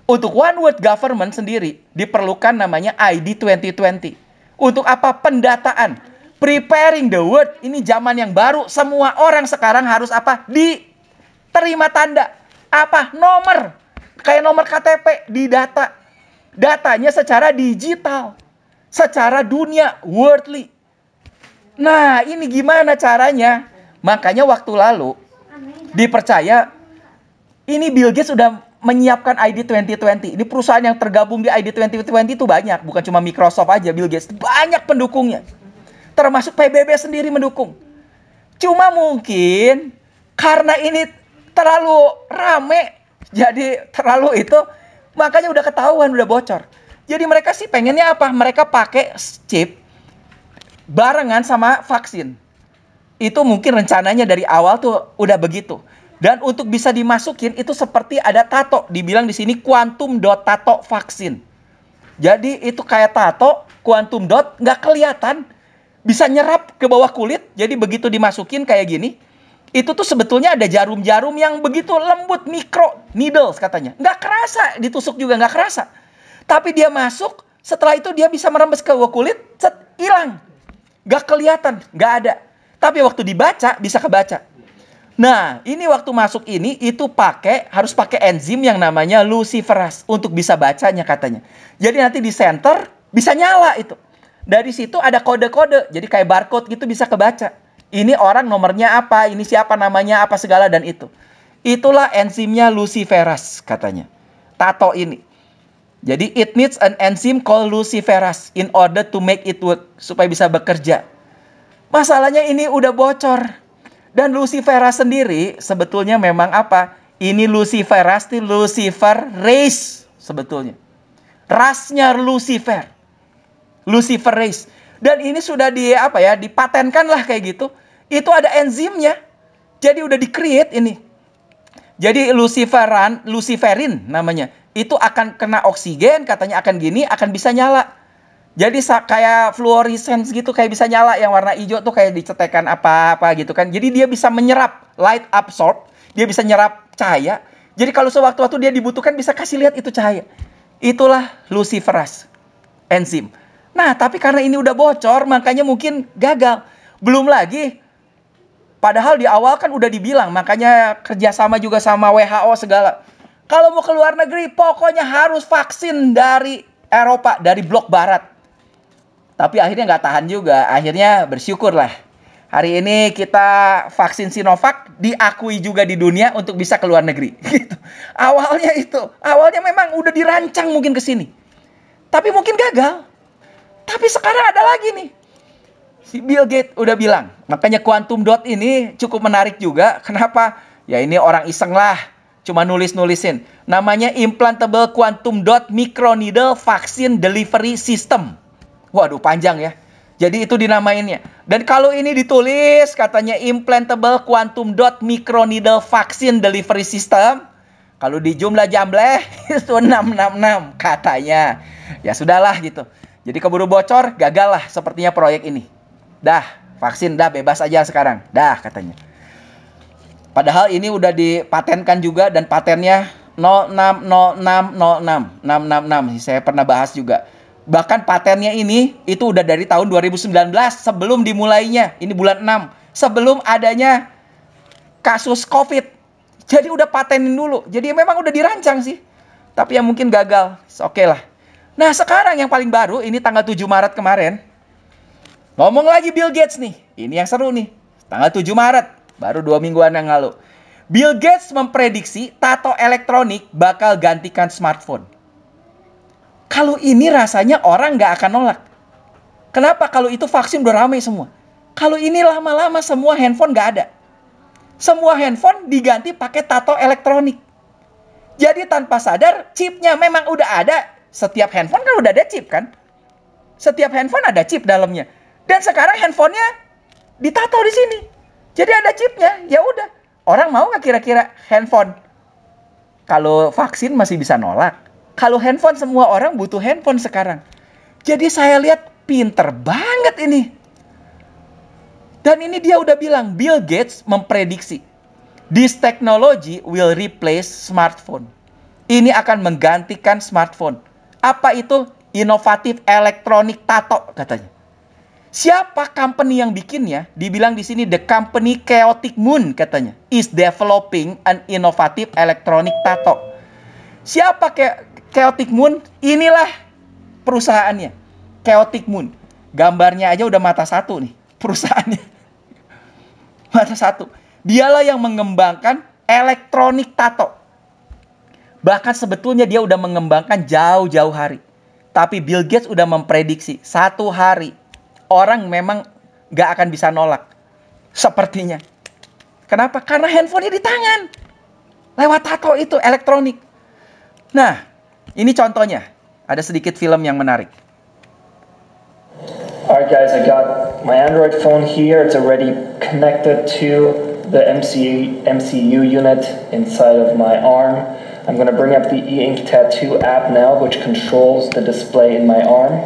Speaker 1: Untuk One World Government sendiri diperlukan namanya ID 2020. Untuk apa? Pendataan. Preparing the world. Ini zaman yang baru. Semua orang sekarang harus apa? Diterima tanda. Apa? Nomor. Kayak nomor KTP. Didata. Datanya secara digital. Secara dunia. Worldly. Nah ini gimana caranya? Makanya waktu lalu dipercaya. Ini Bill Gates sudah menyiapkan ID 2020. Ini perusahaan yang tergabung di ID 2020 itu banyak. Bukan cuma Microsoft aja, Bill Gates. Banyak pendukungnya. Termasuk PBB sendiri mendukung. Cuma mungkin karena ini terlalu rame. Jadi terlalu itu. Makanya udah ketahuan, udah bocor. Jadi mereka sih pengennya apa? Mereka pakai chip barengan sama vaksin. Itu mungkin rencananya dari awal tuh udah begitu. Dan untuk bisa dimasukin itu seperti ada tato. Dibilang di sini quantum dot tato vaksin. Jadi itu kayak tato, quantum dot, nggak kelihatan. Bisa nyerap ke bawah kulit. Jadi begitu dimasukin kayak gini, itu tuh sebetulnya ada jarum-jarum yang begitu lembut, micro needles katanya. Nggak kerasa, ditusuk juga nggak kerasa. Tapi dia masuk, setelah itu dia bisa merembes ke bawah kulit, set, hilang. Nggak kelihatan, nggak ada. Tapi waktu dibaca, bisa kebaca. Nah, ini waktu masuk ini, itu harus pakai enzim yang namanya luciferase untuk bisa bacanya katanya. Jadi nanti di center, bisa nyala itu. Dari situ ada kode-kode, jadi kayak barcode gitu bisa kebaca. Ini orang nomornya apa, ini siapa namanya, apa segala dan itu. Itulah enzimnya luciferase katanya. Tato ini. Jadi it needs an enzyme called luciferase in order to make it work, supaya bisa bekerja. Masalahnya ini udah bocor. Dan luciferase sendiri sebetulnya memang apa? Ini luciferase, Lucifer race sebetulnya. Rasnya Lucifer. Lucifer race. Dan ini sudah dipatenkan lah kayak gitu. Itu ada enzimnya. Jadi udah di-create ini. Jadi luciferin namanya. Itu akan kena oksigen, katanya akan gini, akan bisa nyala. Jadi kayak fluorescence gitu, kayak bisa nyala yang warna hijau tuh kayak dicetekan apa-apa gitu kan. Jadi dia bisa menyerap, light absorb, dia bisa nyerap cahaya. Jadi kalau sewaktu-waktu dia dibutuhkan bisa kasih lihat itu cahaya. Itulah luciferase, enzim. Nah, tapi karena ini udah bocor, makanya mungkin gagal. Belum lagi, padahal di awal kan udah dibilang, makanya kerjasama juga sama WHO segala. Kalau mau ke luar negeri, pokoknya harus vaksin dari Eropa, dari blok barat. Tapi akhirnya nggak tahan juga. Akhirnya bersyukurlah. Hari ini kita vaksin Sinovac diakui juga di dunia untuk bisa ke luar negeri. Gitu. Awalnya itu. Awalnya memang udah dirancang mungkin ke sini. Tapi mungkin gagal. Tapi sekarang ada lagi nih. Si Bill Gates udah bilang. Makanya quantum dot ini cukup menarik juga. Kenapa? Ya ini orang iseng lah. Cuma nulis-nulisin. Namanya Implantable Quantum Dot Microneedle Vaccine Delivery System. Waduh, panjang ya. Jadi itu dinamainnya. Dan kalau ini ditulis katanya Implantable Quantum Dot Microneedle Vaccine Delivery System. Kalau di jumlah jambleh itu 666 katanya. Ya sudahlah gitu. Jadi keburu bocor, gagal lah sepertinya proyek ini. Dah, vaksin dah bebas aja sekarang. Dah katanya. Padahal ini udah dipatenkan juga dan patennya 060606 666. Saya pernah bahas juga. Bahkan patennya ini itu udah dari tahun 2019 sebelum dimulainya. Ini bulan 6. Sebelum adanya kasus COVID. Jadi udah patenin dulu. Jadi memang udah dirancang sih. Tapi yang mungkin gagal. Oke lah. Nah sekarang yang paling baru ini tanggal 7 Maret kemarin. Ngomong lagi Bill Gates nih. Ini yang seru nih. Tanggal 7 Maret. Baru 2 mingguan yang lalu. Bill Gates memprediksi tato elektronik bakal gantikan smartphone. Kalau ini rasanya orang nggak akan nolak. Kenapa? Kalau itu vaksin udah ramai semua. Kalau ini lama-lama semua handphone nggak ada. Semua handphone diganti pakai tato elektronik. Jadi tanpa sadar chipnya memang udah ada. Setiap handphone kan udah ada chip kan? Setiap handphone ada chip dalamnya. Dan sekarang handphonenya ditato di sini. Jadi ada chipnya. Ya udah. Orang mau nggak kira-kira handphone? Kalau vaksin masih bisa nolak. Kalau handphone semua orang butuh handphone sekarang. Jadi saya lihat pinter banget ini. Dan ini dia udah bilang, Bill Gates memprediksi. This technology will replace smartphone. Ini akan menggantikan smartphone. Apa itu? Inovatif elektronik tato katanya. Siapa company yang bikinnya? Dibilang di sini the company Chaotic Moon katanya. Is developing an innovative electronic tato. Siapa Chaotic Moon? Inilah perusahaannya. Chaotic Moon. Gambarnya aja udah mata satu nih. Perusahaannya. Mata satu. Dialah yang mengembangkan elektronik tato. Bahkan sebetulnya dia udah mengembangkan jauh-jauh hari. Tapi Bill Gates udah memprediksi. Satu hari. Orang memang gak akan bisa nolak. Sepertinya. Kenapa? Karena handphonenya di tangan. Lewat tato itu elektronik. Nah. Ini contohnya. Ada sedikit film yang menarik.
Speaker 2: Alright guys, I got my Android phone here. It's already connected to the MCU unit inside of my arm. I'm going to bring up the E-Ink Tattoo app now, which controls the display in my arm.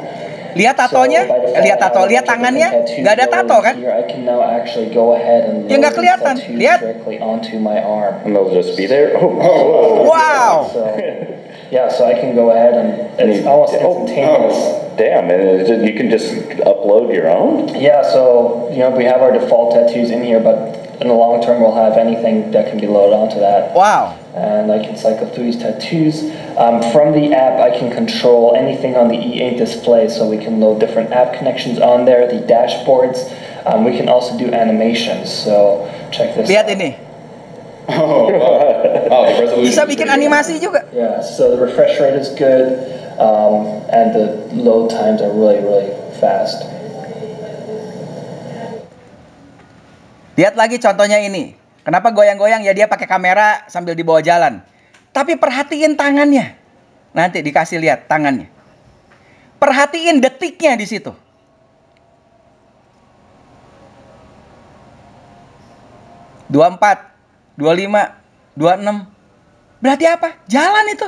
Speaker 1: Lihat tatonya, lihat tangannya, nggak ada tato kan?
Speaker 2: I can now actually go ahead and
Speaker 1: ya nggak kelihatan, lihat.
Speaker 2: Directly onto my arm.
Speaker 3: And they'll just be there.
Speaker 1: Wow.
Speaker 2: So I can go ahead and it's almost instantaneous.
Speaker 3: Damn, and you can just upload your own?
Speaker 2: Yeah, so we have our default tattoos in here, but in the long term we'll have anything that can be loaded onto that.
Speaker 1: Wow.
Speaker 2: And I can cycle through these tattoos. From the app, I can control anything on the E-Ink display, so we can load different app connections on there, the dashboards. We can also do animations, so check this
Speaker 1: Lihat
Speaker 2: out.
Speaker 1: ini.
Speaker 3: The resolution
Speaker 1: Bisa bikin animasi juga.
Speaker 2: Yeah, so the refresh rate is good, and the load times are really, really fast.
Speaker 1: Lihat lagi contohnya ini. Kenapa goyang-goyang? Ya dia pakai kamera sambil dibawa jalan. Tapi perhatiin tangannya. Nanti dikasih lihat tangannya. Perhatiin detiknya di situ. Dua 24, 25, 26. Berarti apa? Jalan itu.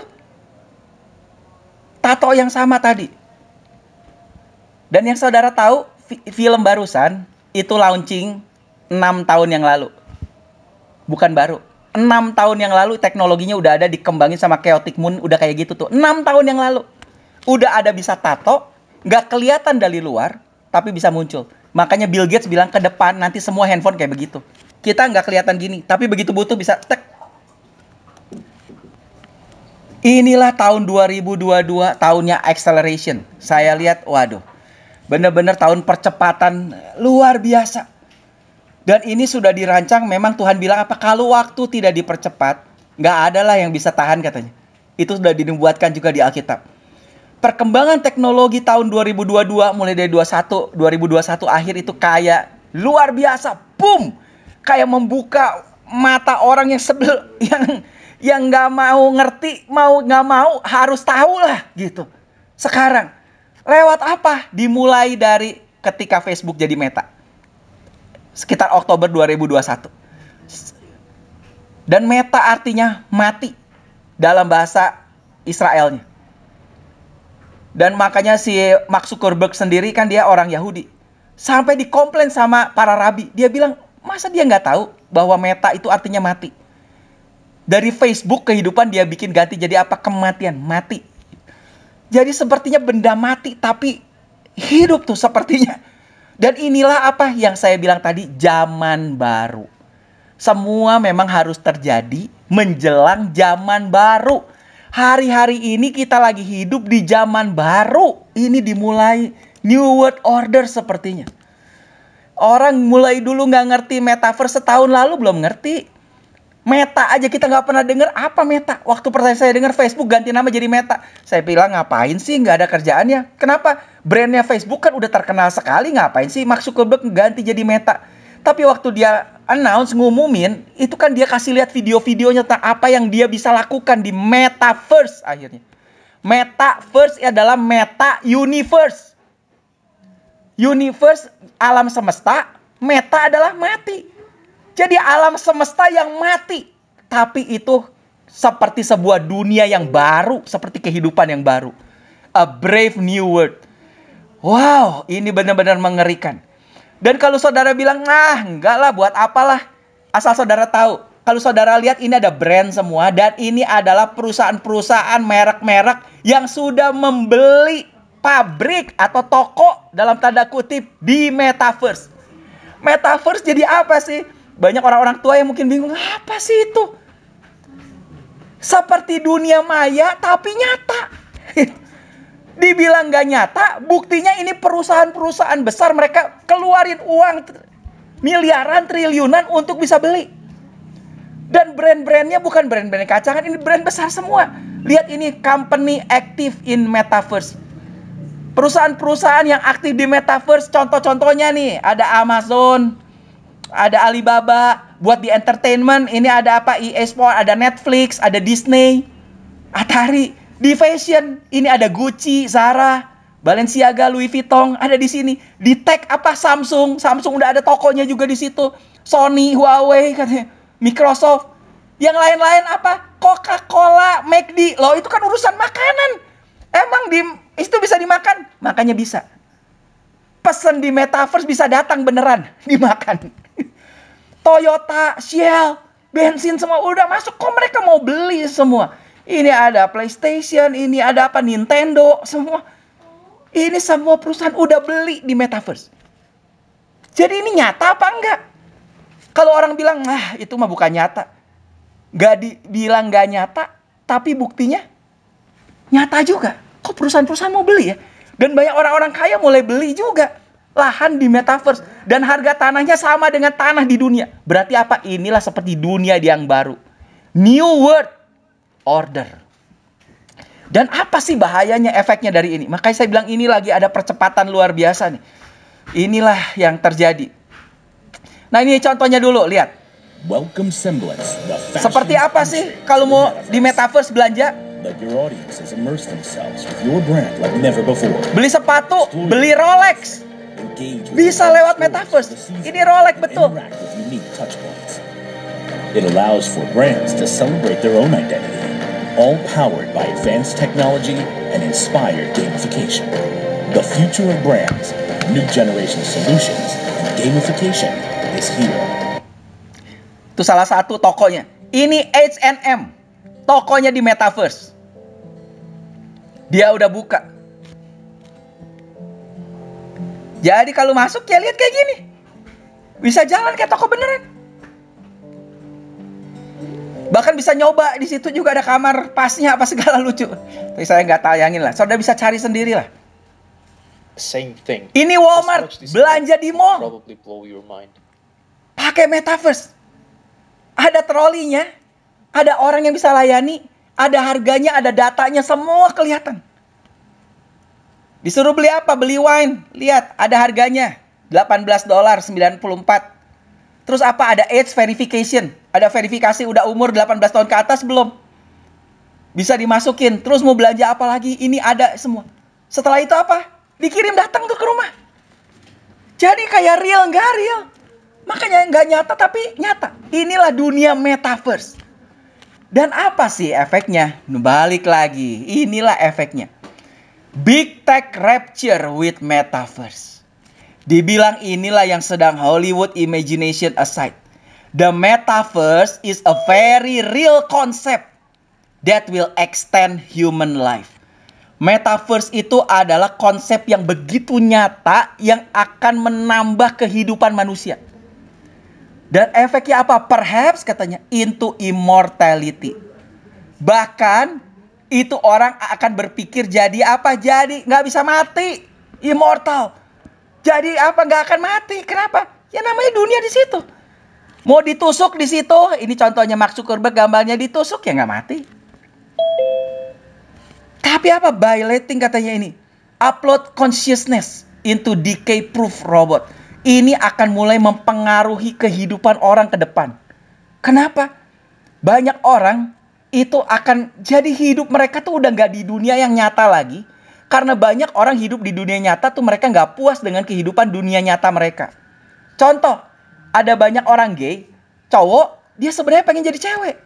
Speaker 1: Tato yang sama tadi. Dan yang saudara tahu, film barusan itu launching 6 tahun yang lalu. Bukan baru. 6 tahun yang lalu teknologinya udah ada, dikembangin sama Chaotic Moon, udah kayak gitu tuh. 6 tahun yang lalu. Udah ada bisa tato, nggak kelihatan dari luar, tapi bisa muncul. Makanya Bill Gates bilang ke depan nanti semua handphone kayak begitu. Kita nggak kelihatan gini, tapi begitu butuh bisa tek. Inilah tahun 2022, tahunnya acceleration. Saya lihat, waduh, bener-bener tahun percepatan luar biasa. Dan ini sudah dirancang, memang Tuhan bilang apa? Kalau waktu tidak dipercepat, nggak ada lah yang bisa tahan katanya. Itu sudah dinubuatkan juga di Alkitab. Perkembangan teknologi tahun 2022, mulai dari 2021 akhir itu kayak luar biasa. Boom! Kayak membuka mata orang yang yang nggak mau ngerti, mau nggak mau harus tahu lah gitu. Sekarang, lewat apa? Dimulai dari ketika Facebook jadi Meta. Sekitar Oktober 2021. Dan Meta artinya mati dalam bahasa Israelnya. Dan makanya si Mark Zuckerberg sendiri kan dia orang Yahudi. Sampai dikomplain sama para rabi. Dia bilang, masa dia nggak tahu bahwa Meta itu artinya mati. Dari Facebook kehidupan dia bikin ganti jadi apa? Kematian, mati. Jadi sepertinya benda mati tapi hidup tuh sepertinya. Dan inilah apa yang saya bilang tadi, zaman baru. Semua memang harus terjadi menjelang zaman baru. Hari-hari ini kita lagi hidup di zaman baru. Ini dimulai New World Order sepertinya. Orang mulai dulu nggak ngerti metaverse, setahun lalu belum ngerti. Meta aja kita nggak pernah dengar apa Meta. Waktu pertama saya dengar Facebook ganti nama jadi Meta, saya bilang ngapain sih, nggak ada kerjaannya. Kenapa? Brandnya Facebook kan udah terkenal sekali, ngapain sih Mark Zuckerberg ganti jadi Meta. Tapi waktu dia announce, ngumumin, itu kan dia kasih lihat video-videonya tentang apa yang dia bisa lakukan di Metaverse akhirnya. Metaverse adalah Meta Universe. Universe, alam semesta, Meta adalah mati. Jadi alam semesta yang mati. Tapi itu seperti sebuah dunia yang baru. Seperti kehidupan yang baru. A brave new world. Wow, ini benar-benar mengerikan. Dan kalau saudara bilang, enggak lah, buat apalah. Asal saudara tahu. Kalau saudara lihat, ini ada brand semua. Dan ini adalah perusahaan-perusahaan, merek-merek yang sudah membeli pabrik atau toko dalam tanda kutip di Metaverse. Metaverse jadi apa sih? Banyak orang-orang tua yang mungkin bingung, apa sih itu? Seperti dunia maya tapi nyata. Dibilang gak nyata, buktinya ini perusahaan-perusahaan besar, mereka keluarin uang miliaran, triliunan untuk bisa beli. Dan brand-brandnya bukan brand-brand kacangan, ini brand besar semua. Lihat ini, company active in Metaverse. Perusahaan-perusahaan yang aktif di Metaverse, contoh-contohnya nih, ada Amazon, ada Alibaba, buat di entertainment, ini ada apa? EA Sport, ada Netflix, ada Disney, Atari. Di fashion, ini ada Gucci, Zara, Balenciaga, Louis Vuitton, ada di sini. Di tech apa? Samsung udah ada tokonya juga di situ. Sony, Huawei, katanya, Microsoft. Yang lain-lain apa? Coca-Cola, McD. Loh, itu kan urusan makanan. Emang itu bisa dimakan? Makanya bisa. Pesan di metaverse bisa datang beneran dimakan. Toyota, Shell, bensin semua udah masuk. Kok mereka mau beli semua? Ini ada PlayStation, ini ada apa, Nintendo, semua. Ini semua perusahaan udah beli di metaverse. Jadi ini nyata apa enggak? Kalau orang bilang, itu mah bukan nyata. Dibilang nggak nyata, tapi buktinya nyata juga. Kok perusahaan-perusahaan mau beli ya? Dan banyak orang-orang kaya mulai beli juga lahan di metaverse. Dan harga tanahnya sama dengan tanah di dunia. Berarti apa? Inilah seperti dunia yang baru. New World Order. Dan apa sih bahayanya, efeknya dari ini? Makanya saya bilang ini lagi ada percepatan luar biasa nih. Inilah yang terjadi. Nah, ini contohnya dulu, lihat.
Speaker 4: Welcome Semblance, the
Speaker 1: Seperti apa sih kalau mau di metaverse belanja?
Speaker 4: Let your audiences immerse themselves with your brand like never before.
Speaker 1: Beli sepatu, beli Rolex.
Speaker 4: Engage with
Speaker 1: Bisa
Speaker 4: the
Speaker 1: lewat
Speaker 4: stories
Speaker 1: metaverse.
Speaker 4: of the season
Speaker 1: Ini Rolex
Speaker 4: and
Speaker 1: betul.
Speaker 4: interact with unique touch points. It allows for brands to celebrate their own identity, all powered by advanced technology and inspired gamification. The future of brands, new generation solutions, and gamification is here.
Speaker 1: Itu salah satu tokonya. Ini H&M. Tokonya di metaverse. Dia udah buka. Jadi kalau masuk ya lihat kayak gini. Bisa jalan kayak toko beneran. Bahkan bisa nyoba, di situ juga ada kamar pasnya apa segala lucu. Tapi saya nggak tayangin lah. Saudara bisa cari sendiri lah.
Speaker 5: Same thing.
Speaker 1: Ini Walmart, belanja di mall.
Speaker 5: Probably blow your mind.
Speaker 1: Pakai metaverse. Ada trolinya, ada orang yang bisa layani, ada harganya, ada datanya, semua kelihatan. Disuruh beli apa? Beli wine. Lihat, ada harganya. $18.94. Terus apa? Ada age verification. Ada verifikasi udah umur 18 tahun ke atas belum? Bisa dimasukin. Terus mau belanja apa lagi? Ini ada semua. Setelah itu apa? Dikirim datang tuh ke rumah. Jadi kayak real, nggak real. Makanya nggak nyata tapi nyata. Inilah dunia metaverse. Dan apa sih efeknya? Balik lagi. Inilah efeknya. Big Tech Rapture with Metaverse. Dibilang inilah yang sedang Hollywood imagination aside. The Metaverse is a very real concept that will extend human life. Metaverse itu adalah konsep yang begitu nyata yang akan menambah kehidupan manusia. Dan efeknya apa? Perhaps katanya into immortality. Bahkan itu orang akan berpikir jadi apa? Jadi nggak bisa mati. Immortal. Jadi apa? Nggak akan mati. Kenapa? Ya namanya dunia di situ. Mau ditusuk di situ. Ini contohnya Mark Zuckerberg, gambarnya ditusuk ya nggak mati. Tapi apa? Violating katanya ini. Upload consciousness into decay-proof robot. Ini akan mulai mempengaruhi kehidupan orang ke depan. Kenapa? Banyak orang itu akan jadi hidup mereka tuh udah gak di dunia yang nyata lagi. Karena banyak orang hidup di dunia nyata tuh mereka gak puas dengan kehidupan dunia nyata mereka. Contoh, ada banyak orang gay, cowok, dia sebenarnya pengen jadi cewek.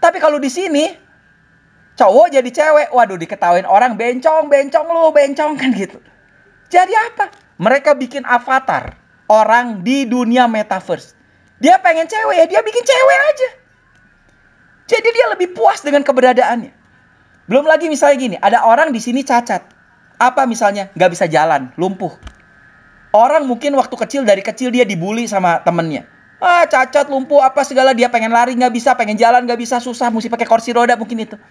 Speaker 1: Tapi kalau di sini, cowok jadi cewek, waduh diketawain orang, bencong kan gitu. Jadi apa? Mereka bikin avatar orang di dunia metaverse. Dia pengen cewek ya, dia bikin cewek aja. Jadi dia lebih puas dengan keberadaannya. Belum lagi misalnya gini, ada orang di sini cacat. Apa misalnya? Nggak bisa jalan, lumpuh. Orang mungkin waktu kecil, dari kecil dia dibully sama temennya. Cacat, lumpuh, apa segala. Dia pengen lari nggak bisa, pengen jalan nggak bisa, susah, mesti pakai kursi roda mungkin itu.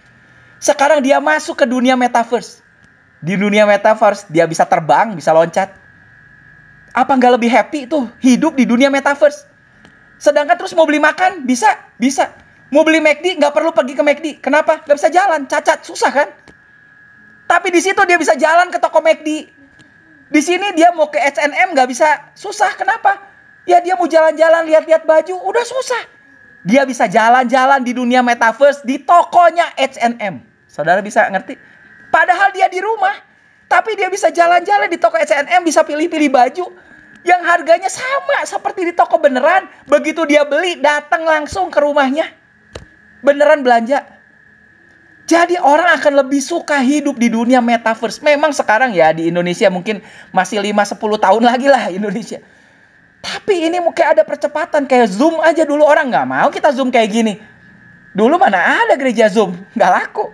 Speaker 1: Sekarang dia masuk ke dunia metaverse. Di dunia metaverse dia bisa terbang, bisa loncat. Apa nggak lebih happy tuh hidup di dunia metaverse? Sedangkan terus mau beli makan, bisa. Mau beli McD, nggak perlu pergi ke McD. Kenapa? Nggak bisa jalan, cacat, susah kan? Tapi di situ dia bisa jalan ke toko McD. Di sini dia mau ke H&M nggak bisa, susah. Kenapa? Ya dia mau jalan-jalan, lihat-lihat baju, udah susah. Dia bisa jalan-jalan di dunia metaverse di tokonya H&M. Saudara bisa ngerti? Padahal dia di rumah, tapi dia bisa jalan-jalan di toko H&M, bisa pilih-pilih baju yang harganya sama seperti di toko beneran. Begitu dia beli, datang langsung ke rumahnya. Beneran belanja. Jadi orang akan lebih suka hidup di dunia metaverse. Memang sekarang ya di Indonesia mungkin masih 5-10 tahun lagi lah Indonesia. Tapi ini mungkin ada percepatan. Kayak Zoom aja dulu orang nggak mau kita Zoom kayak gini. Dulu mana ada gereja Zoom. Nggak laku.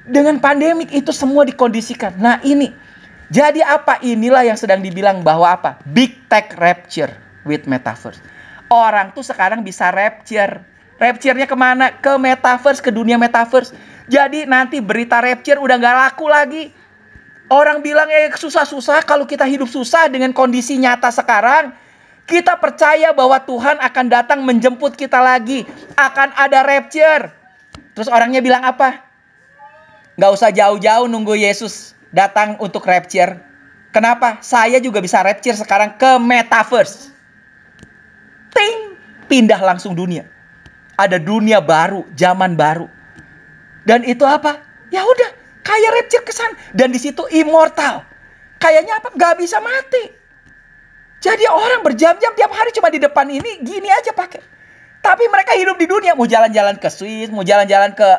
Speaker 1: Dengan pandemik itu semua dikondisikan. Nah ini. Jadi apa? Inilah yang sedang dibilang bahwa apa? Big tech rapture with metaverse. Orang tuh sekarang bisa rapture. Rapture-nya kemana? Ke metaverse, ke dunia metaverse. Jadi nanti berita rapture udah nggak laku lagi. Orang bilang susah-susah. Kalau kita hidup susah dengan kondisi nyata sekarang, kita percaya bahwa Tuhan akan datang menjemput kita lagi. Akan ada rapture. Terus orangnya bilang apa? Nggak usah jauh-jauh nunggu Yesus datang untuk rapture. Kenapa? Saya juga bisa rapture sekarang ke metaverse. Ting! Pindah langsung dunia. Ada dunia baru, zaman baru. Dan itu apa? Ya udah, kayak rapture kesan. Dan di situ immortal. Kayaknya apa? Gak bisa mati. Jadi orang berjam-jam tiap hari cuma di depan ini, gini aja pakai. Tapi mereka hidup di dunia. Mau jalan-jalan ke Swiss, mau jalan-jalan ke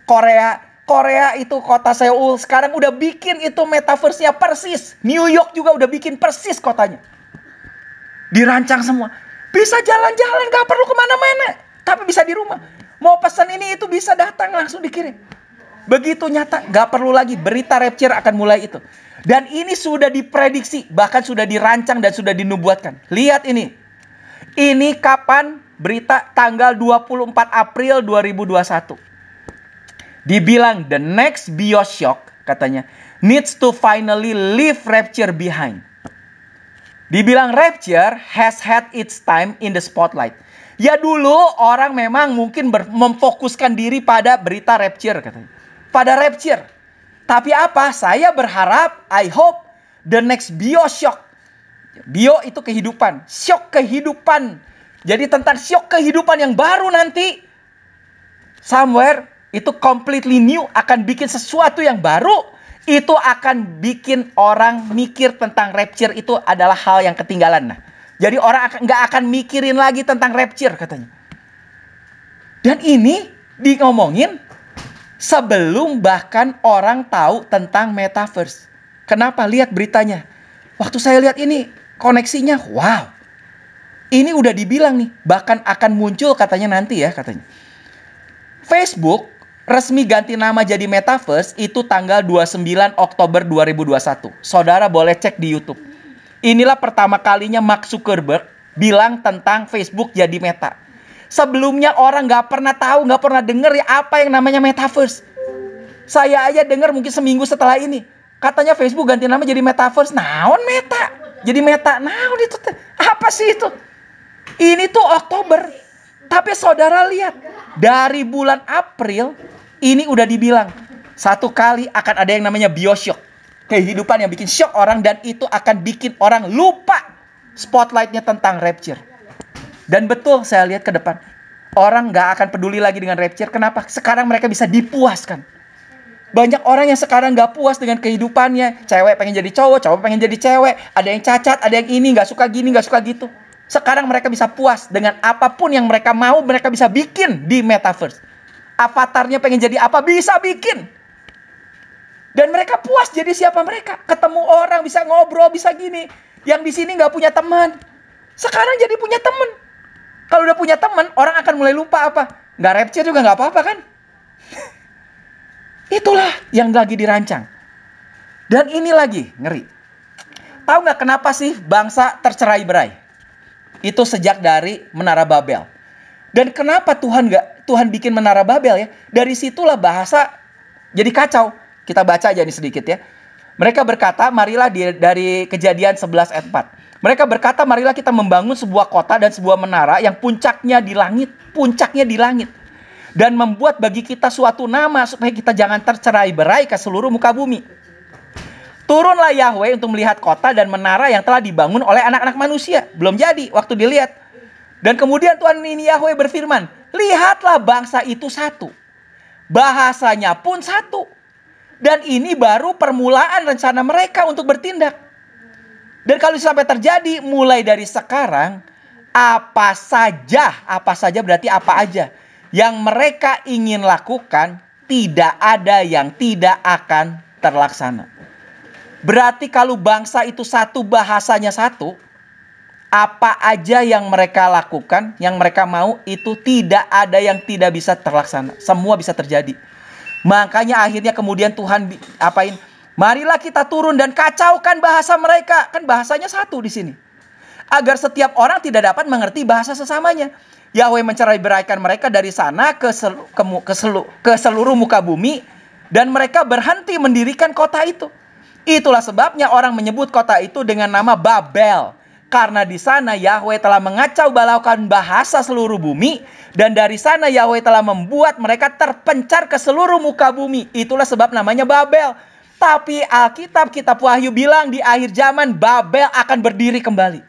Speaker 1: Korea. Korea itu kota Seoul. Sekarang udah bikin itu metaverse-nya persis. New York juga udah bikin persis kotanya. Dirancang semua. Bisa jalan-jalan, gak perlu kemana-mana. Tapi bisa di rumah. Mau pesan ini itu bisa datang langsung dikirim. Begitu nyata, gak perlu lagi. Berita rapture akan mulai itu. Dan ini sudah diprediksi. Bahkan sudah dirancang dan sudah dinubuatkan. Lihat ini. Ini kapan? Berita tanggal 24 April 2021. Dibilang the next Bioshock katanya. Needs to finally leave rapture behind. Dibilang rapture has had its time in the spotlight. Ya dulu orang memang mungkin memfokuskan diri pada berita rapture katanya. Pada rapture. Tapi apa? Saya berharap, I hope the next Bioshock. Bio itu kehidupan. Shock kehidupan. Jadi tentang shock kehidupan yang baru nanti. Somewhere itu completely new. Akan bikin sesuatu yang baru. Itu akan bikin orang mikir tentang rapture itu adalah hal yang ketinggalan. Nah. Jadi orang nggak akan mikirin lagi tentang rapture katanya. Dan ini ngomongin sebelum bahkan orang tahu tentang metaverse. Kenapa? Lihat beritanya. Waktu saya lihat ini koneksinya, wow. Ini udah dibilang nih, bahkan akan muncul katanya nanti ya katanya. Facebook resmi ganti nama jadi metaverse itu tanggal 29 Oktober 2021. Saudara boleh cek di YouTube. Inilah pertama kalinya Mark Zuckerberg bilang tentang Facebook jadi meta. Sebelumnya orang gak pernah tahu, gak pernah dengar ya apa yang namanya metaverse. Saya aja dengar mungkin seminggu setelah ini. Katanya Facebook ganti nama jadi metaverse. Naon meta? Jadi meta. Naon itu? Apa sih itu? Ini tuh Oktober. Tapi saudara lihat. Dari bulan April ini udah dibilang. Satu kali akan ada yang namanya Bioshock. Kehidupan yang bikin shock orang dan itu akan bikin orang lupa spotlightnya tentang rapture. Dan betul saya lihat ke depan. Orang gak akan peduli lagi dengan rapture. Kenapa? Sekarang mereka bisa dipuaskan. Banyak orang yang sekarang gak puas dengan kehidupannya. Cewek pengen jadi cowok, cowok pengen jadi cewek. Ada yang cacat, ada yang ini, gak suka gini, gak suka gitu. Sekarang mereka bisa puas dengan apapun yang mereka mau. Mereka bisa bikin di metaverse. Avatarnya pengen jadi apa, bisa bikin. Dan mereka puas jadi siapa mereka. Ketemu orang, bisa ngobrol, bisa gini. Yang di sini gak punya teman. Sekarang jadi punya teman. Kalau udah punya teman, orang akan mulai lupa apa. Gak rapture juga gak apa-apa kan. Itulah yang lagi dirancang. Dan ini lagi, ngeri. Tahu gak kenapa sih bangsa tercerai-berai? Itu sejak dari Menara Babel. Dan kenapa Tuhan bikin Menara Babel ya? Dari situlah bahasa jadi kacau. Kita baca aja nih sedikit ya. Mereka berkata, marilah dari Kejadian 11 ayat 4. Mereka berkata, marilah kita membangun sebuah kota dan sebuah menara yang puncaknya di langit. Puncaknya di langit. Dan membuat bagi kita suatu nama supaya kita jangan tercerai-berai ke seluruh muka bumi. Turunlah Yahweh untuk melihat kota dan menara yang telah dibangun oleh anak-anak manusia. Belum jadi waktu dilihat. Dan kemudian Tuhan ini Yahweh berfirman, lihatlah bangsa itu satu. Bahasanya pun satu. Dan ini baru permulaan rencana mereka untuk bertindak. Dan kalau sampai terjadi, mulai dari sekarang, apa saja berarti apa aja, yang mereka ingin lakukan, tidak ada yang tidak akan terlaksana. Berarti kalau bangsa itu satu, bahasanya satu, apa aja yang mereka lakukan, yang mereka mau, itu tidak ada yang tidak bisa terlaksana. Semua bisa terjadi. Makanya akhirnya kemudian Tuhan apain? Marilah kita turun dan kacaukan bahasa mereka. Kan bahasanya satu di sini. Agar setiap orang tidak dapat mengerti bahasa sesamanya. Yahweh mencerai-beraikan mereka dari sana ke seluruh muka bumi. Dan mereka berhenti mendirikan kota itu. Itulah sebabnya orang menyebut kota itu dengan nama Babel. Karena di sana Yahweh telah mengacau balaukan bahasa seluruh bumi. Dan dari sana Yahweh telah membuat mereka terpencar ke seluruh muka bumi. Itulah sebab namanya Babel. Tapi Alkitab, kitab Wahyu bilang di akhir zaman Babel akan berdiri kembali.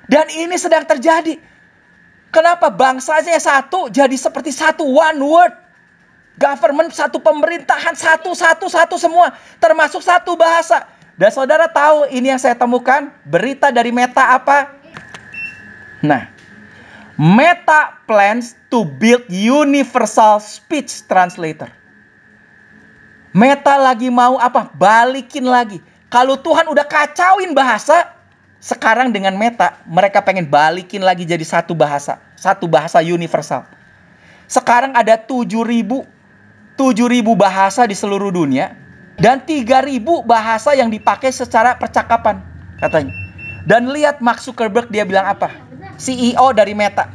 Speaker 1: Dan ini sedang terjadi. Kenapa bangsanya satu jadi seperti satu, one word. Government satu, pemerintahan satu semua. Termasuk satu bahasa. Dan saudara tahu ini yang saya temukan, berita dari Meta apa? Nah, Meta plans to build universal speech translator. Meta lagi mau apa? Balikin lagi. Kalau Tuhan udah kacauin bahasa, sekarang dengan Meta, mereka pengen balikin lagi jadi satu bahasa universal. Sekarang ada 7.000 bahasa di seluruh dunia. Dan 3.000 bahasa yang dipakai secara percakapan, katanya. Dan lihat Mark Zuckerberg, dia bilang apa? CEO dari Meta.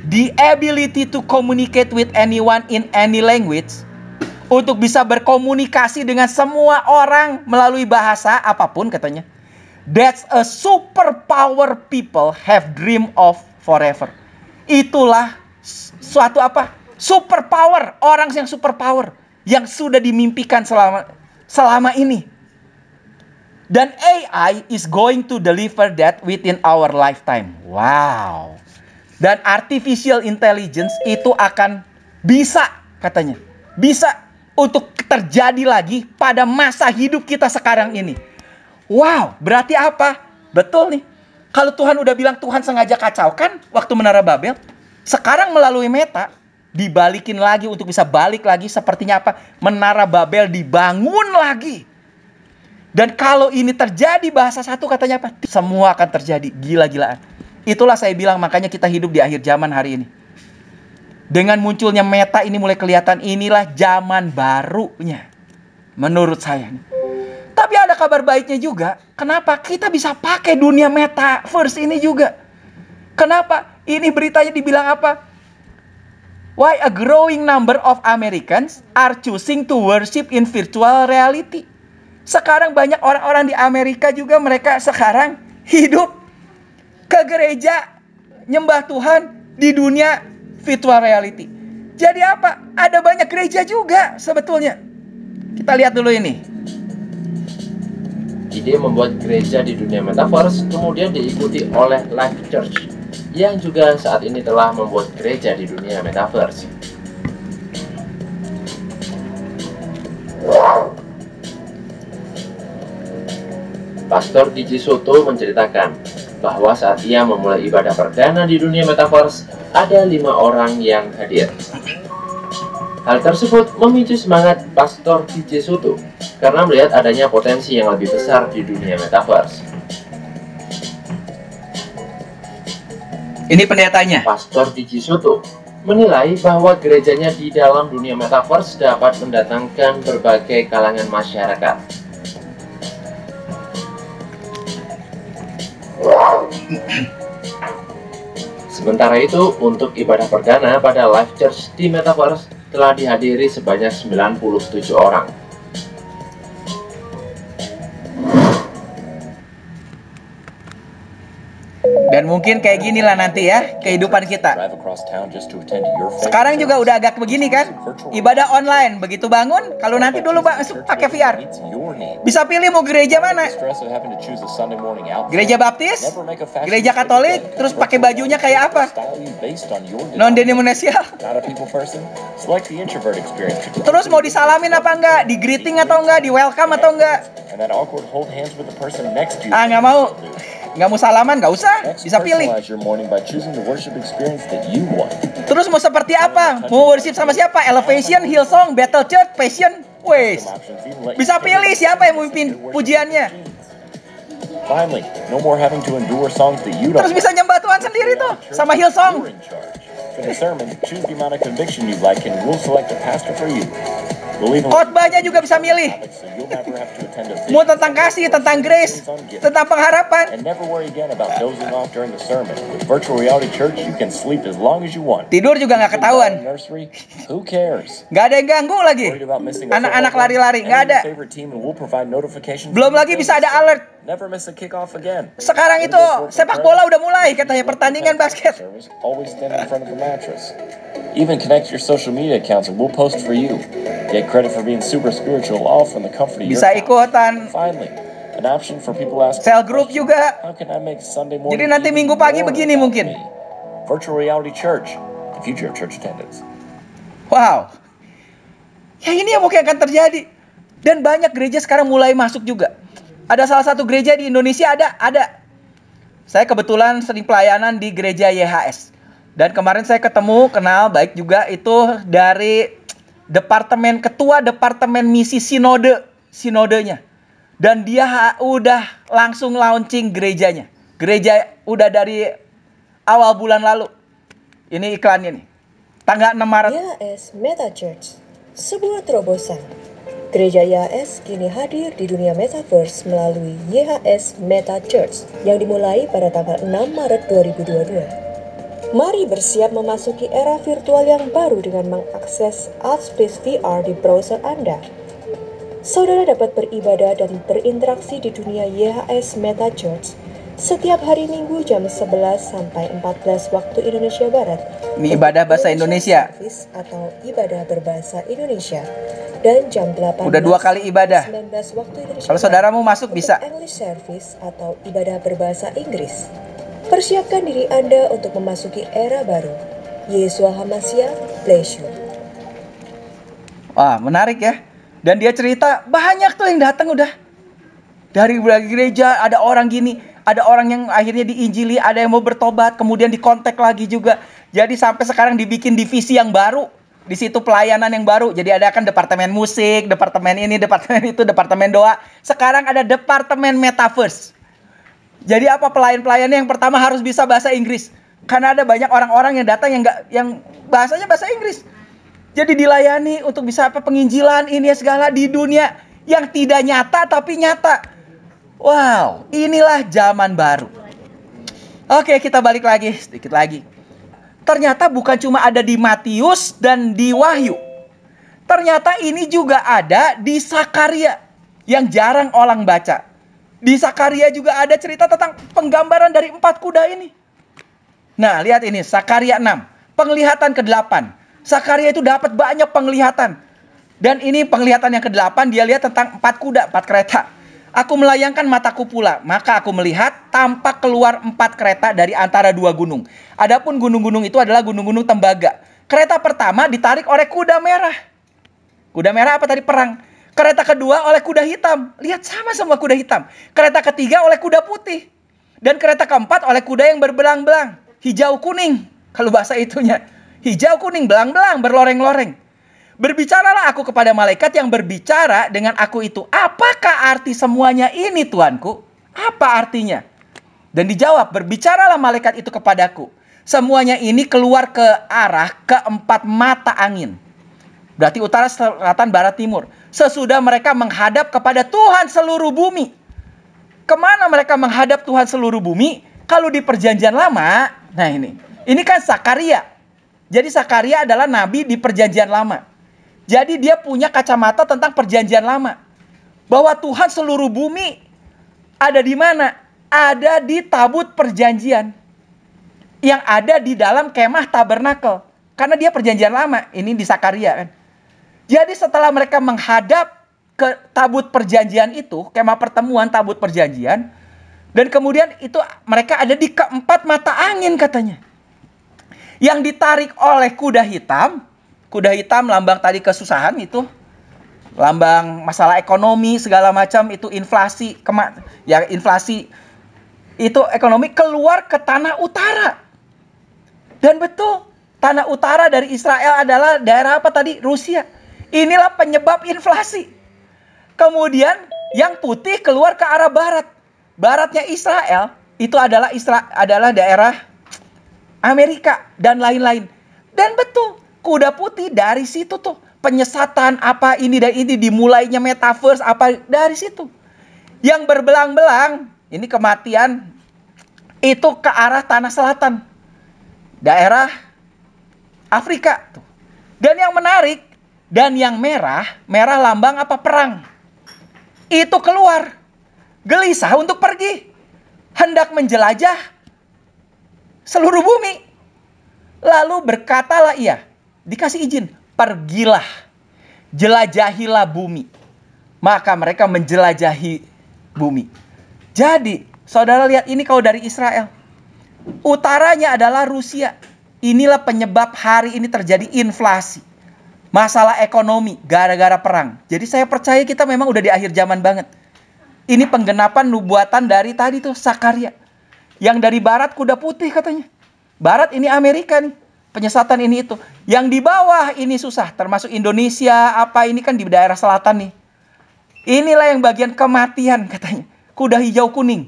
Speaker 1: The ability to communicate with anyone in any language. Untuk bisa berkomunikasi dengan semua orang melalui bahasa apapun, katanya. That's a superpower people have dream of forever. Itulah suatu apa? Superpower. Orang yang superpower. Yang sudah dimimpikan selama ini. Dan AI is going to deliver that within our lifetime. Wow. Dan artificial intelligence itu akan bisa, katanya. Bisa untuk terjadi lagi pada masa hidup kita sekarang ini. Wow, berarti apa? Betul nih. Kalau Tuhan udah bilang Tuhan sengaja kacaukan waktu Menara Babel. Sekarang melalui Meta, dibalikin lagi untuk bisa balik lagi. Sepertinya apa? Menara Babel dibangun lagi. Dan kalau ini terjadi bahasa satu, katanya apa? Semua akan terjadi. Gila-gilaan. Itulah saya bilang, makanya kita hidup di akhir zaman hari ini. Dengan munculnya Meta ini mulai kelihatan, inilah zaman barunya. Menurut saya. Tapi ada kabar baiknya juga. Kenapa? Kita bisa pakai dunia metaverse ini juga. Kenapa? Ini beritanya dibilang apa? Why a growing number of Americans are choosing to worship in virtual reality. Sekarang banyak orang-orang di Amerika juga, mereka sekarang hidup ke gereja, nyembah Tuhan di dunia virtual reality. Jadi apa? Ada banyak gereja juga sebetulnya. Kita lihat dulu ini.
Speaker 6: Ide membuat gereja di dunia metaverse kemudian diikuti oleh Life Church, yang juga saat ini telah membuat gereja di dunia metaverse. Pastor DJ Soto menceritakan bahwa saat ia memulai ibadah perdana di dunia metaverse, ada 5 orang yang hadir. Hal tersebut memicu semangat Pastor DJ Soto karena melihat adanya potensi yang lebih besar di dunia metaverse.
Speaker 1: Ini pendetanya.
Speaker 6: Pastor DJ Soto menilai bahwa gerejanya di dalam dunia metaverse dapat mendatangkan berbagai kalangan masyarakat. Sementara itu, untuk ibadah perdana pada Life Church di Metaverse telah dihadiri sebanyak 97 orang.
Speaker 1: Dan mungkin kayak gini lah nanti ya kehidupan kita. Sekarang juga udah agak begini kan, ibadah online. Begitu bangun, kalau nanti dulu pakai VR, bisa pilih mau gereja mana. Gereja Baptis, gereja Katolik, terus pakai bajunya kayak apa, non-denominasial. Terus mau disalamin apa enggak, di greeting atau enggak, di welcome atau enggak. Nggak mau. Nggak mau salaman, nggak usah.
Speaker 4: Next,
Speaker 1: Bisa pilih.
Speaker 4: personalize your morning by choosing the worship experience that you want.
Speaker 1: Terus mau seperti apa? Mau worship sama siapa? Elevation, Hillsong, Battle Church, Passion? Wes. Bisa pilih siapa yang memimpin pujiannya.
Speaker 4: Finally, no more having to endure songs that you don't
Speaker 1: Terus bisa nyembah Tuhan sendiri tuh sama Hillsong.
Speaker 4: You're in charge. For the sermon, choose the amount of conviction you'd like and we'll select a pastor for you. We'll even
Speaker 1: Khotbahnya juga bisa milih.
Speaker 4: so you'll never have to attend a
Speaker 1: Mau tentang kasih, tentang grace, tentang pengharapan.
Speaker 4: and never worry again about dozing off during the sermon. With Virtual Reality Church, you can sleep as long as you want.
Speaker 1: Tidur juga nggak ketahuan.
Speaker 4: Nursery, who cares?
Speaker 1: Nggak ada yang ganggu lagi.
Speaker 4: Worried about missing a
Speaker 1: Anak-anak
Speaker 4: football game?
Speaker 1: lari-lari, nggak
Speaker 4: Enter
Speaker 1: ada.
Speaker 4: your favorite team and we'll provide notifications.
Speaker 1: Belum lagi bisa ada alert.
Speaker 4: Never miss a kickoff again.
Speaker 1: Sekarang itu sepak bola udah mulai katanya, pertandingan basket.
Speaker 4: Service, always stand in front of the mattress. Even connect your social media accounts and we'll post for you. Get credit for being super spiritual, all from the comfort of your
Speaker 1: Bisa
Speaker 4: couch.
Speaker 1: ikutan
Speaker 4: Finally, an option for people asking
Speaker 1: sel grup juga.
Speaker 4: how can I make Sunday morning
Speaker 1: Jadi nanti
Speaker 4: even
Speaker 1: Minggu pagi
Speaker 4: more
Speaker 1: begini
Speaker 4: about
Speaker 1: mungkin.
Speaker 4: me? Virtual Reality Church, the future of church attendance.
Speaker 1: Wow. Ya ini yang mungkin akan terjadi. Dan banyak gereja sekarang mulai masuk juga. Ada salah satu gereja di Indonesia ada. Saya kebetulan sering pelayanan di gereja YHS. Dan kemarin saya kenal baik juga itu dari ketua departemen misi sinodenya. Dan dia udah langsung launching gerejanya. Gereja udah dari awal bulan lalu. Ini iklannya nih. Tanggal 6 Maret.
Speaker 7: YHS Meta Church, sebuah terobosan. Gereja YHS kini hadir di dunia Metaverse melalui YHS Meta Church yang dimulai pada tanggal 6 Maret 2022. Mari bersiap memasuki era virtual yang baru dengan mengakses Artspace VR di browser Anda. Saudara dapat beribadah dan berinteraksi di dunia YHS Meta Church setiap hari Minggu jam 11 sampai 14 waktu Indonesia Barat.
Speaker 1: Ini ibadah bahasa Indonesia.
Speaker 7: Service atau ibadah berbahasa Indonesia. Dan jam 18
Speaker 1: Udah 2 kali ibadah.
Speaker 7: 19 waktu Indonesia
Speaker 1: Kalau
Speaker 7: Barat
Speaker 1: saudaramu masuk
Speaker 7: untuk
Speaker 1: bisa.
Speaker 7: English Service atau ibadah berbahasa Inggris. Persiapkan diri Anda untuk memasuki era baru. Yeshua HaMashiach, bless you.
Speaker 1: Wah, menarik ya. Dan dia cerita banyak tuh yang datang udah. Dari berbagai gereja ada orang gini, ada orang yang akhirnya diinjili, ada yang mau bertobat, kemudian dikontak lagi juga. Jadi sampai sekarang dibikin divisi yang baru. Di situ pelayanan yang baru. Jadi ada kan departemen musik, departemen ini, departemen itu, departemen doa. Sekarang ada departemen metaverse. Jadi apa pelayan-pelayannya yang pertama harus bisa bahasa Inggris. Karena ada banyak orang-orang yang datang yang bahasanya bahasa Inggris. Jadi dilayani untuk bisa penginjilan ini segala di dunia yang tidak nyata tapi nyata. Wow, inilah zaman baru. Oke, kita balik lagi sedikit lagi. Ternyata bukan cuma ada di Matius dan di Wahyu. Ternyata ini juga ada di Sakaria yang jarang orang baca. Di Sakaria juga ada cerita tentang penggambaran dari 4 kuda ini. Nah, lihat ini Sakaria 6, penglihatan ke-8. Sakaria itu dapat banyak penglihatan. Dan ini penglihatan yang ke-8, dia lihat tentang 4 kuda, 4 kereta. Aku melayangkan mataku pula, maka aku melihat tampak keluar 4 kereta dari antara 2 gunung. Adapun gunung-gunung itu adalah gunung-gunung tembaga. Kereta pertama ditarik oleh kuda merah. Kuda merah apa tadi? Perang. Kereta kedua oleh kuda hitam. Lihat sama semua kuda hitam. Kereta ketiga oleh kuda putih. Dan kereta keempat oleh kuda yang berbelang-belang. Hijau kuning. Kalau bahasa itunya. Hijau kuning, belang-belang, berloreng-loreng. Berbicaralah aku kepada malaikat yang berbicara dengan aku itu. Apakah arti semuanya ini, Tuanku? Apa artinya? Dan dijawab, berbicaralah malaikat itu kepadaku. Semuanya ini keluar ke arah keempat mata angin. Berarti utara, selatan, barat, timur. Sesudah mereka menghadap kepada Tuhan seluruh bumi. Kemana mereka menghadap Tuhan seluruh bumi? Kalau di perjanjian lama, nah ini kan Sakaria. Jadi Sakaria adalah nabi di perjanjian lama. Jadi dia punya kacamata tentang perjanjian lama. Bahwa Tuhan seluruh bumi ada di mana? Ada di tabut perjanjian. Yang ada di dalam kemah tabernakel. Karena dia perjanjian lama. Ini di Sakaria kan. Jadi setelah mereka menghadap ke tabut perjanjian itu, kemah pertemuan tabut perjanjian, dan kemudian itu mereka ada di keempat mata angin katanya. Yang ditarik oleh kuda hitam lambang tadi kesusahan itu, lambang masalah ekonomi segala macam itu inflasi, inflasi. itu ekonomi keluar ke tanah utara. Dan betul, tanah utara dari Israel adalah daerah apa tadi? Rusia. Inilah penyebab inflasi. Kemudian yang putih keluar ke arah barat. Baratnya Israel itu adalah daerah Amerika dan lain-lain. Dan betul, kuda putih dari situ tuh. Penyesatan apa ini dan ini dimulainya metaverse apa dari situ. Yang berbelang-belang, ini kematian itu ke arah tanah selatan. Daerah Afrika tuh. Dan yang menarik, dan yang merah lambang apa? Perang. Itu keluar. Gelisah untuk pergi. Hendak menjelajah seluruh bumi. Lalu berkatalah ia, dikasih izin, pergilah, jelajahilah bumi. Maka mereka menjelajahi bumi. Jadi, saudara lihat ini kalau dari Israel. Utaranya adalah Rusia. Inilah penyebab hari ini terjadi inflasi. Masalah ekonomi gara-gara perang. Jadi saya percaya kita memang udah di akhir zaman banget. Ini penggenapan nubuatan dari tadi tuh Sakaria. Yang dari barat kuda putih katanya. Barat ini Amerika nih. Penyesatan ini itu. Yang di bawah ini susah. Termasuk Indonesia. Apa ini kan di daerah selatan nih. Inilah yang bagian kematian katanya. Kuda hijau kuning.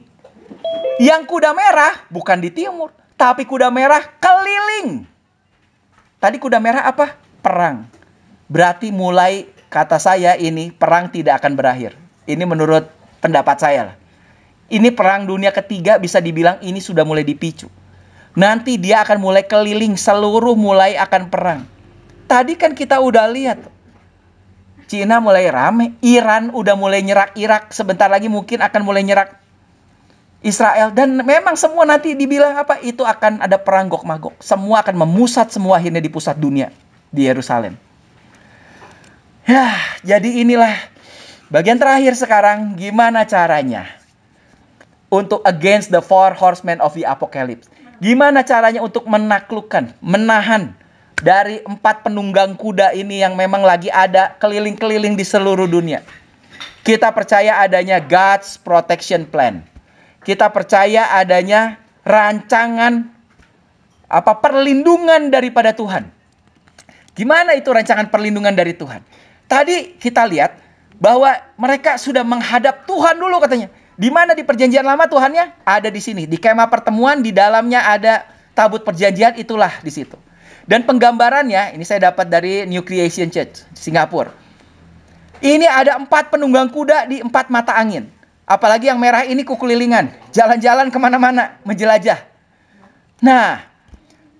Speaker 1: Yang kuda merah bukan di timur. Tapi kuda merah keliling. Tadi kuda merah apa? Perang. Berarti mulai kata saya ini perang tidak akan berakhir. Ini menurut pendapat saya lah. Ini perang dunia ketiga bisa dibilang ini sudah mulai dipicu. Nanti dia akan mulai keliling seluruh mulai akan perang. Tadi kan kita udah lihat. Cina mulai rame. Iran udah mulai nyerak Irak. Sebentar lagi mungkin akan mulai nyerak Israel. Dan memang semua nanti dibilang apa? Itu akan ada perang Gog Magog. Semua akan memusat semua akhirnya di pusat dunia. Di Yerusalem. Ya, jadi inilah bagian terakhir sekarang. Gimana caranya untuk against the four horsemen of the apocalypse? Gimana caranya untuk menaklukkan, menahan dari 4 penunggang kuda ini yang memang lagi ada keliling-keliling di seluruh dunia? Kita percaya adanya God's protection plan. Kita percaya adanya rancangan perlindungan daripada Tuhan. Gimana itu rancangan perlindungan dari Tuhan? Tadi kita lihat bahwa mereka sudah menghadap Tuhan dulu katanya. Di mana di perjanjian lama Tuhannya? Ada di sini. Di kemah pertemuan di dalamnya ada tabut perjanjian, itulah di situ. Dan penggambarannya ini saya dapat dari New Creation Church Singapura. Ini ada 4 penunggang kuda di 4 mata angin. Apalagi yang merah ini kukelilingan. Jalan-jalan kemana-mana menjelajah. Nah,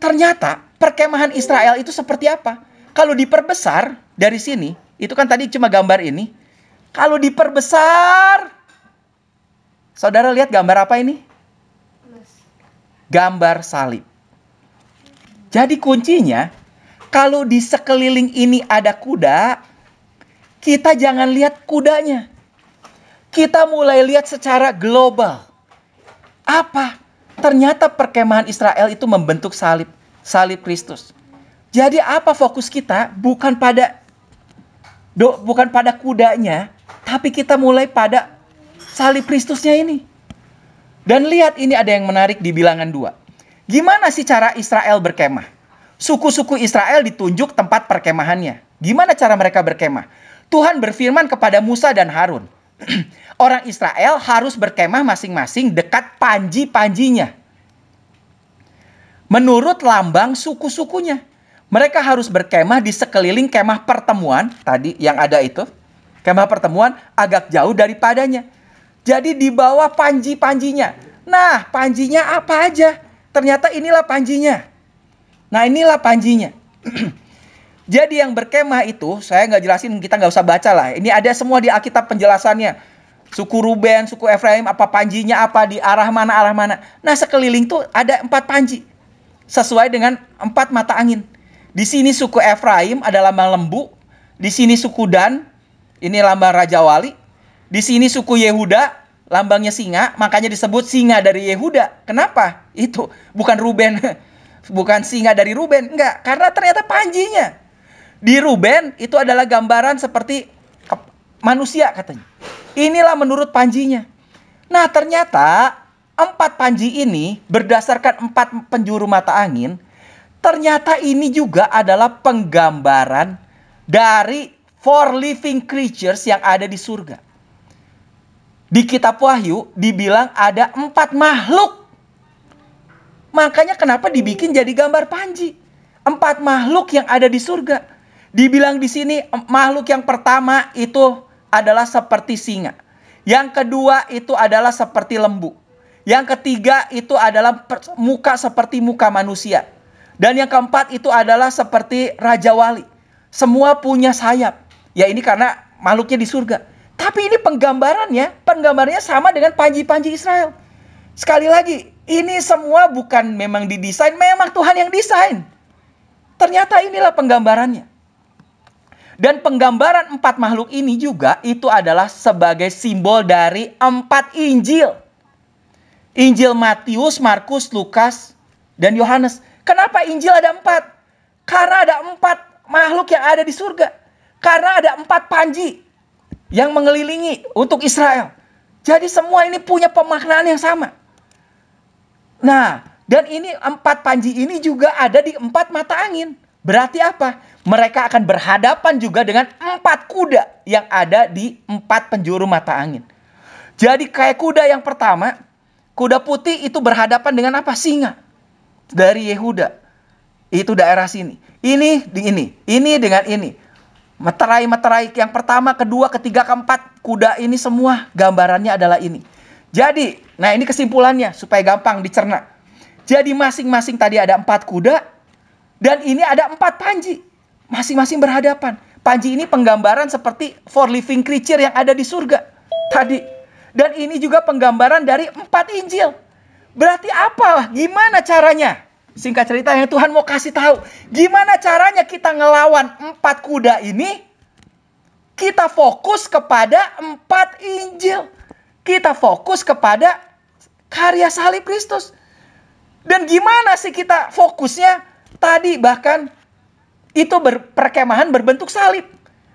Speaker 1: ternyata perkemahan Israel itu seperti apa? Kalau diperbesar dari sini, itu kan tadi cuma gambar ini. Kalau diperbesar, saudara lihat gambar apa ini? Gambar salib. Jadi kuncinya, kalau di sekeliling ini ada kuda, kita jangan lihat kudanya. Kita mulai lihat secara global. Apa? Ternyata perkemahan Israel itu membentuk salib. Salib Kristus. Jadi apa fokus kita? Bukan pada kudanya, tapi kita mulai pada salib Kristusnya ini. Dan lihat ini ada yang menarik di Bilangan 2. Gimana sih cara Israel berkemah? Suku-suku Israel ditunjuk tempat perkemahannya. Gimana cara mereka berkemah? Tuhan berfirman kepada Musa dan Harun. Orang Israel harus berkemah masing-masing dekat panji-panjinya. Menurut lambang suku-sukunya. Mereka harus berkemah di sekeliling kemah pertemuan. Tadi yang ada itu. Kemah pertemuan agak jauh daripadanya. Jadi di bawah panji-panjinya. Nah, panjinya apa aja? Ternyata inilah panjinya. Nah, inilah panjinya. Jadi yang berkemah itu, saya nggak jelasin, kita nggak usah baca lah. Ini ada semua di Alkitab penjelasannya. Suku Ruben, suku Efraim, apa panjinya apa, di arah mana. Nah, sekeliling tuh ada 4 panji. Sesuai dengan 4 mata angin. Di sini suku Efraim ada lambang lembu. Di sini suku Dan, ini lambang Raja Wali. Di sini suku Yehuda, lambangnya singa. Makanya disebut singa dari Yehuda. Kenapa? Itu bukan Ruben. Bukan singa dari Ruben. Enggak, karena ternyata panjinya. Di Ruben itu adalah gambaran seperti manusia katanya. Inilah menurut panjinya. Nah ternyata 4 panji ini berdasarkan 4 penjuru mata angin, ternyata ini juga adalah penggambaran dari 4 living creatures yang ada di surga. Di kitab Wahyu dibilang ada 4 makhluk. Makanya kenapa dibikin jadi gambar panji? 4 makhluk yang ada di surga. Dibilang di sini makhluk yang pertama itu adalah seperti singa. Yang kedua itu adalah seperti lembu. Yang ketiga itu adalah muka seperti muka manusia. Dan yang keempat itu adalah seperti Raja Wali. Semua punya sayap. Ya ini karena makhluknya di surga. Tapi ini penggambarannya sama dengan panji-panji Israel. Sekali lagi, ini semua bukan memang didesain, memang Tuhan yang desain. Ternyata inilah penggambarannya. Dan penggambaran 4 makhluk ini juga itu adalah sebagai simbol dari 4 Injil. Injil Matius, Markus, Lukas, dan Yohanes. Kenapa Injil ada 4? Karena ada 4 makhluk yang ada di surga. Karena ada 4 panji yang mengelilingi untuk Israel. Jadi semua ini punya pemaknaan yang sama. Nah, dan ini 4 panji ini juga ada di 4 mata angin. Berarti apa? Mereka akan berhadapan juga dengan 4 kuda yang ada di 4 penjuru mata angin. Jadi kayak kuda yang pertama, kuda putih itu berhadapan dengan apa? Singa. Dari Yehuda. Itu daerah sini. Ini dengan ini. Meterai-meterai yang pertama, kedua, ketiga, keempat. Kuda ini semua gambarannya adalah ini. Jadi, nah ini kesimpulannya supaya gampang dicerna. Jadi masing-masing tadi ada 4 kuda. Dan ini ada 4 panji. Masing-masing berhadapan. Panji ini penggambaran seperti 4 living creature yang ada di surga tadi. Dan ini juga penggambaran dari 4 Injil. Berarti apa? Gimana caranya? Singkat cerita yang Tuhan mau kasih tahu. Gimana caranya kita ngelawan 4 kuda ini? Kita fokus kepada 4 Injil. Kita fokus kepada karya salib Kristus. Dan gimana sih kita fokusnya? Tadi bahkan itu perkemahan berbentuk salib.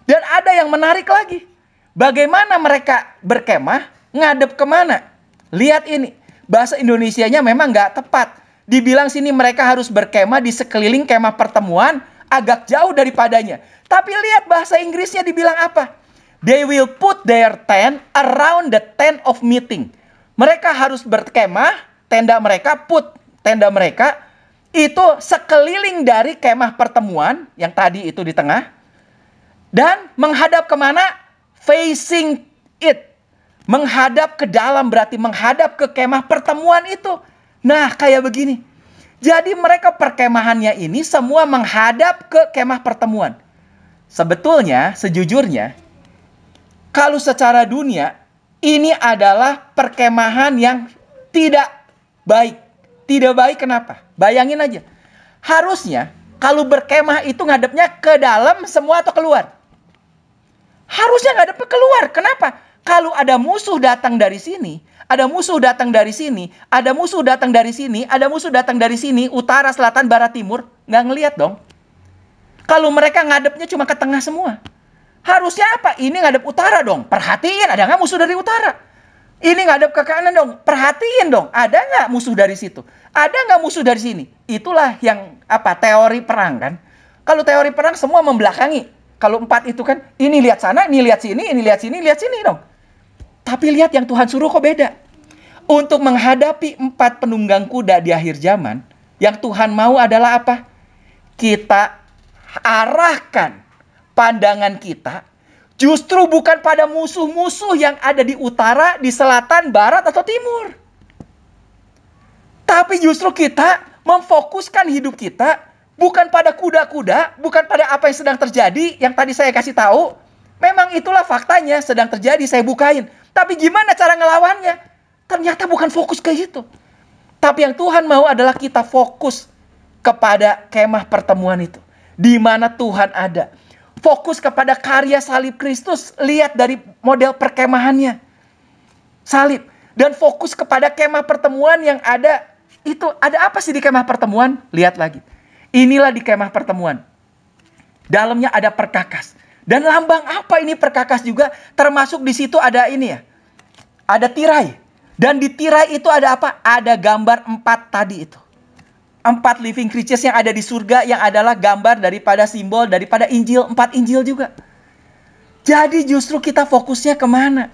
Speaker 1: Dan ada yang menarik lagi. Bagaimana mereka berkemah? Ngadep kemana? Lihat ini. Bahasa Indonesianya memang nggak tepat. Dibilang sini mereka harus berkemah di sekeliling kemah pertemuan agak jauh daripadanya. Tapi lihat bahasa Inggrisnya dibilang apa? They will put their tent around the tent of meeting. Mereka harus berkemah, tenda mereka itu sekeliling dari kemah pertemuan yang tadi itu di tengah. Dan menghadap kemana? Facing it. Menghadap ke dalam berarti menghadap ke kemah pertemuan itu. Nah, kayak begini. Jadi mereka perkemahannya ini semua menghadap ke kemah pertemuan. Sebetulnya, sejujurnya, kalau secara dunia, ini adalah perkemahan yang tidak baik. Tidak baik kenapa? Bayangin aja. Harusnya, kalau berkemah itu ngadepnya ke dalam semua atau keluar? Harusnya ngadep ke keluar. Kenapa? Kalau ada musuh datang dari sini, ada musuh datang dari sini, ada musuh datang dari sini, ada musuh datang dari sini, utara, selatan, barat, timur, nggak ngelihat dong. Kalau mereka ngadepnya cuma ke tengah semua. Harusnya apa? Ini ngadep utara dong. Perhatiin, ada nggak musuh dari utara? Ini ngadep ke kanan dong. Perhatiin dong, ada nggak musuh dari situ? Ada nggak musuh dari sini? Itulah yang teori perang kan. Kalau teori perang semua membelakangi. Kalau 4 itu kan, ini lihat sana, ini lihat sini, ini lihat sini, lihat sini dong. Tapi lihat yang Tuhan suruh kok beda. Untuk menghadapi 4 penunggang kuda di akhir zaman, yang Tuhan mau adalah apa? Kita arahkan pandangan kita justru bukan pada musuh-musuh yang ada di utara, di selatan, barat, atau timur. Tapi justru kita memfokuskan hidup kita bukan pada kuda-kuda, bukan pada apa yang sedang terjadi, yang tadi saya kasih tahu. Memang itulah faktanya, sedang terjadi, saya bukain. Tapi gimana cara ngelawannya? Ternyata bukan fokus ke itu. Tapi yang Tuhan mau adalah kita fokus kepada kemah pertemuan itu. Di mana Tuhan ada. Fokus kepada karya salib Kristus. Lihat dari model perkemahannya. Salib. Dan fokus kepada kemah pertemuan yang ada. Itu ada apa sih di kemah pertemuan? Lihat lagi. Inilah di kemah pertemuan. Dalamnya ada perkakas. Dan lambang apa ini perkakas juga? Termasuk di situ ada ini ya. Ada tirai. Dan di tirai itu ada apa? Ada gambar 4 tadi itu. 4 living creatures yang ada di surga, yang adalah gambar daripada simbol daripada Injil, 4 Injil juga. Jadi justru kita fokusnya kemana?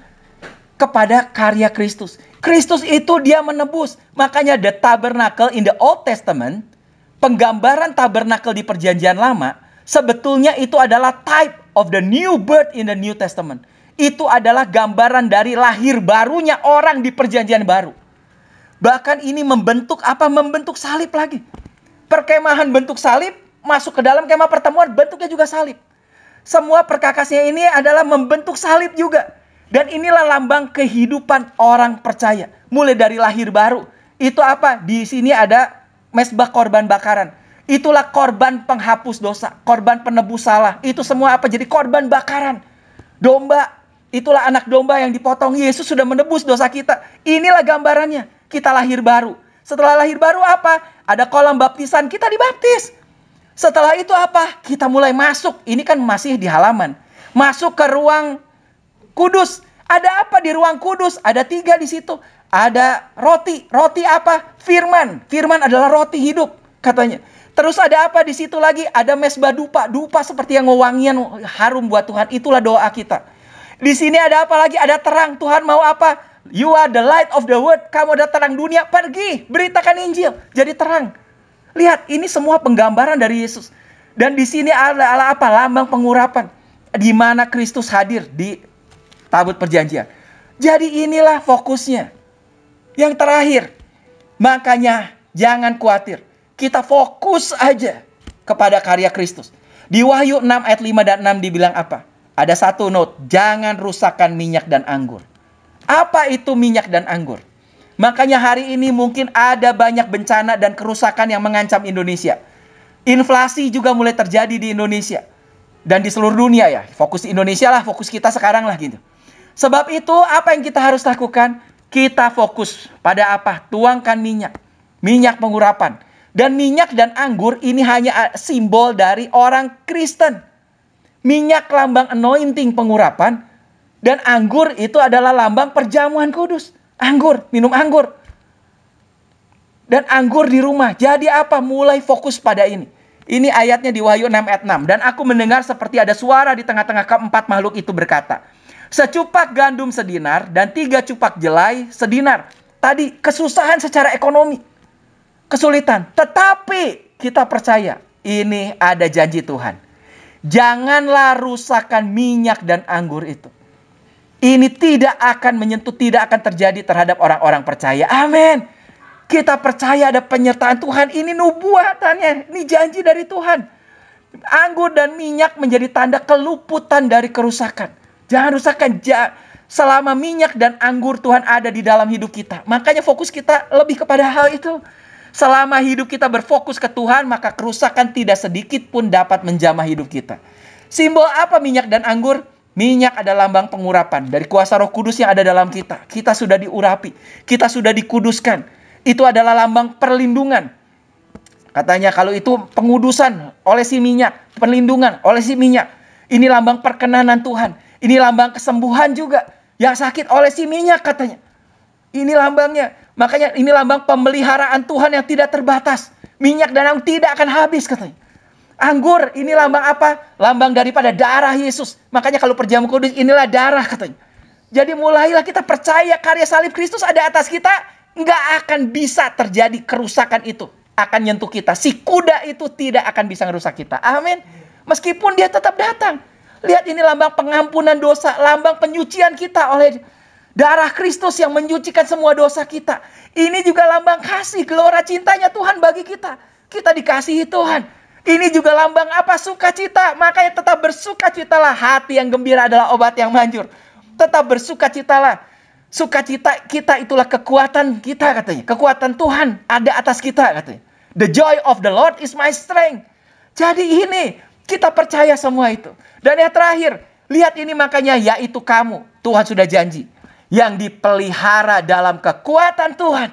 Speaker 1: Kepada karya Kristus. Kristus itu dia menebus. Makanya the tabernacle in the Old Testament, penggambaran tabernakel di perjanjian lama, sebetulnya itu adalah type of the new birth in the New Testament. Itu adalah gambaran dari lahir barunya orang di perjanjian baru. Bahkan ini membentuk apa? Membentuk salib lagi. Perkemahan bentuk salib, masuk ke dalam kemah pertemuan, bentuknya juga salib. Semua perkakasnya ini adalah membentuk salib juga. Dan inilah lambang kehidupan orang percaya. Mulai dari lahir baru. Itu apa? Di sini ada mezbah korban bakaran. Itulah korban penghapus dosa. Korban penebus salah. Itu semua apa? Jadi korban bakaran. Domba. Itulah anak domba yang dipotong. Yesus sudah menebus dosa kita. Inilah gambarannya. Kita lahir baru. Setelah lahir baru apa? Ada kolam baptisan. Kita dibaptis. Setelah itu apa? Kita mulai masuk. Ini kan masih di halaman. Masuk ke ruang kudus. Ada apa di ruang kudus? Ada 3 di situ. Ada roti. Roti apa? Firman. Firman adalah roti hidup katanya. Terus ada apa di situ lagi? Ada mezbah dupa. Dupa seperti yang wewangian harum buat Tuhan. Itulah doa kita. Di sini ada apa lagi? Ada terang. Tuhan mau apa? You are the light of the world. Kamu ada terang dunia. Pergi. Beritakan Injil. Jadi terang. Lihat. Ini semua penggambaran dari Yesus. Dan di sini adalah apa? Lambang pengurapan. Di mana Kristus hadir di tabut perjanjian. Jadi inilah fokusnya. Yang terakhir. Makanya jangan khawatir. Kita fokus aja kepada karya Kristus. Di Wahyu 6 ayat 5 dan 6 dibilang apa? Ada satu note. Jangan rusakkan minyak dan anggur. Apa itu minyak dan anggur? Makanya hari ini mungkin ada banyak bencana dan kerusakan yang mengancam Indonesia. Inflasi juga mulai terjadi di Indonesia. Dan di seluruh dunia ya. Fokus Indonesia lah. Fokus kita sekarang lah gitu. Sebab itu apa yang kita harus lakukan? Kita fokus pada apa? Tuangkan minyak. Minyak pengurapan. Dan minyak dan anggur ini hanya simbol dari orang Kristen. Minyak lambang anointing pengurapan. Dan anggur itu adalah lambang perjamuan kudus. Anggur, minum anggur. Dan anggur di rumah. Jadi apa? Mulai fokus pada ini. Ini ayatnya di Wahyu 6 ayat 6. Dan aku mendengar seperti ada suara di tengah-tengah keempat makhluk itu berkata, secupak gandum sedinar dan 3 cupak jelai sedinar. Tadi kesusahan secara ekonomi. Kesulitan. Tetapi kita percaya ini ada janji Tuhan. Janganlah rusakkan minyak dan anggur itu. Ini tidak akan menyentuh, tidak akan terjadi terhadap orang-orang percaya. Amin. Kita percaya ada penyertaan Tuhan. Ini nubuatannya. Ini janji dari Tuhan. Anggur dan minyak menjadi tanda keluputan dari kerusakan. Jangan rusakkan. Selama minyak dan anggur Tuhan ada di dalam hidup kita. Makanya fokus kita lebih kepada hal itu. Selama hidup kita berfokus ke Tuhan, maka kerusakan tidak sedikit pun dapat menjamah hidup kita. Simbol apa minyak dan anggur? Minyak adalah lambang pengurapan dari kuasa Roh Kudus yang ada dalam kita. Kita sudah diurapi. Kita sudah dikuduskan. Itu adalah lambang perlindungan. Katanya kalau itu pengudusan oleh si minyak. Perlindungan oleh si minyak. Ini lambang perkenanan Tuhan. Ini lambang kesembuhan juga. Yang sakit oleh si minyak katanya. Ini lambangnya. Makanya ini lambang pemeliharaan Tuhan yang tidak terbatas. Minyak dan anggur tidak akan habis katanya. Anggur ini lambang apa? Lambang daripada darah Yesus. Makanya kalau perjamuan kudus inilah darah katanya. Jadi mulailah kita percaya karya salib Kristus ada atas kita. Nggak akan bisa terjadi kerusakan itu. Akan nyentuh kita. Si kuda itu tidak akan bisa merusak kita. Amin. Meskipun dia tetap datang. Lihat ini lambang pengampunan dosa. Lambang penyucian kita oleh darah Kristus yang menyucikan semua dosa kita. Ini juga lambang kasih, gelora cintanya Tuhan bagi kita. Kita dikasihi Tuhan. Ini juga lambang apa? Sukacita. Makanya tetap bersukacitalah. Hati yang gembira adalah obat yang manjur. Tetap bersukacitalah. Sukacita kita itulah kekuatan kita katanya. Kekuatan Tuhan ada atas kita katanya. The joy of the Lord is my strength. Jadi ini kita percaya semua itu. Dan yang terakhir, lihat ini makanya yaitu kamu. Tuhan sudah janji. Yang dipelihara dalam kekuatan Tuhan.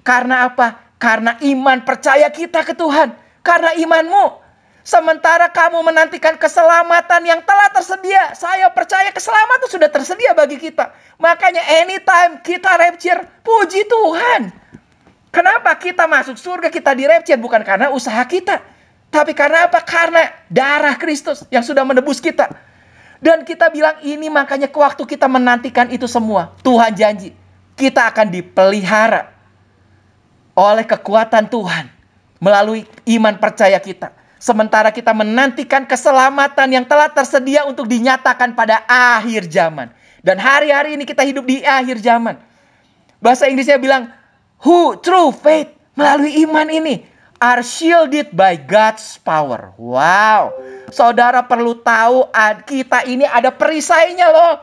Speaker 1: Karena apa? Karena iman percaya kita ke Tuhan. Karena imanmu. Sementara kamu menantikan keselamatan yang telah tersedia. Saya percaya keselamatan sudah tersedia bagi kita. Makanya anytime kita rapture, puji Tuhan. Kenapa kita masuk surga, kita di rapture? Bukan karena usaha kita. Tapi karena apa? Karena darah Kristus yang sudah menebus kita. Dan kita bilang ini makanya waktu kita menantikan itu semua. Tuhan janji, kita akan dipelihara oleh kekuatan Tuhan. Melalui iman percaya kita. Sementara kita menantikan keselamatan yang telah tersedia untuk dinyatakan pada akhir zaman. Dan hari-hari ini kita hidup di akhir zaman. Bahasa Inggrisnya bilang, who through faith, melalui iman ini, are shielded by God's power. Wow. Saudara perlu tahu kita ini ada perisainya loh.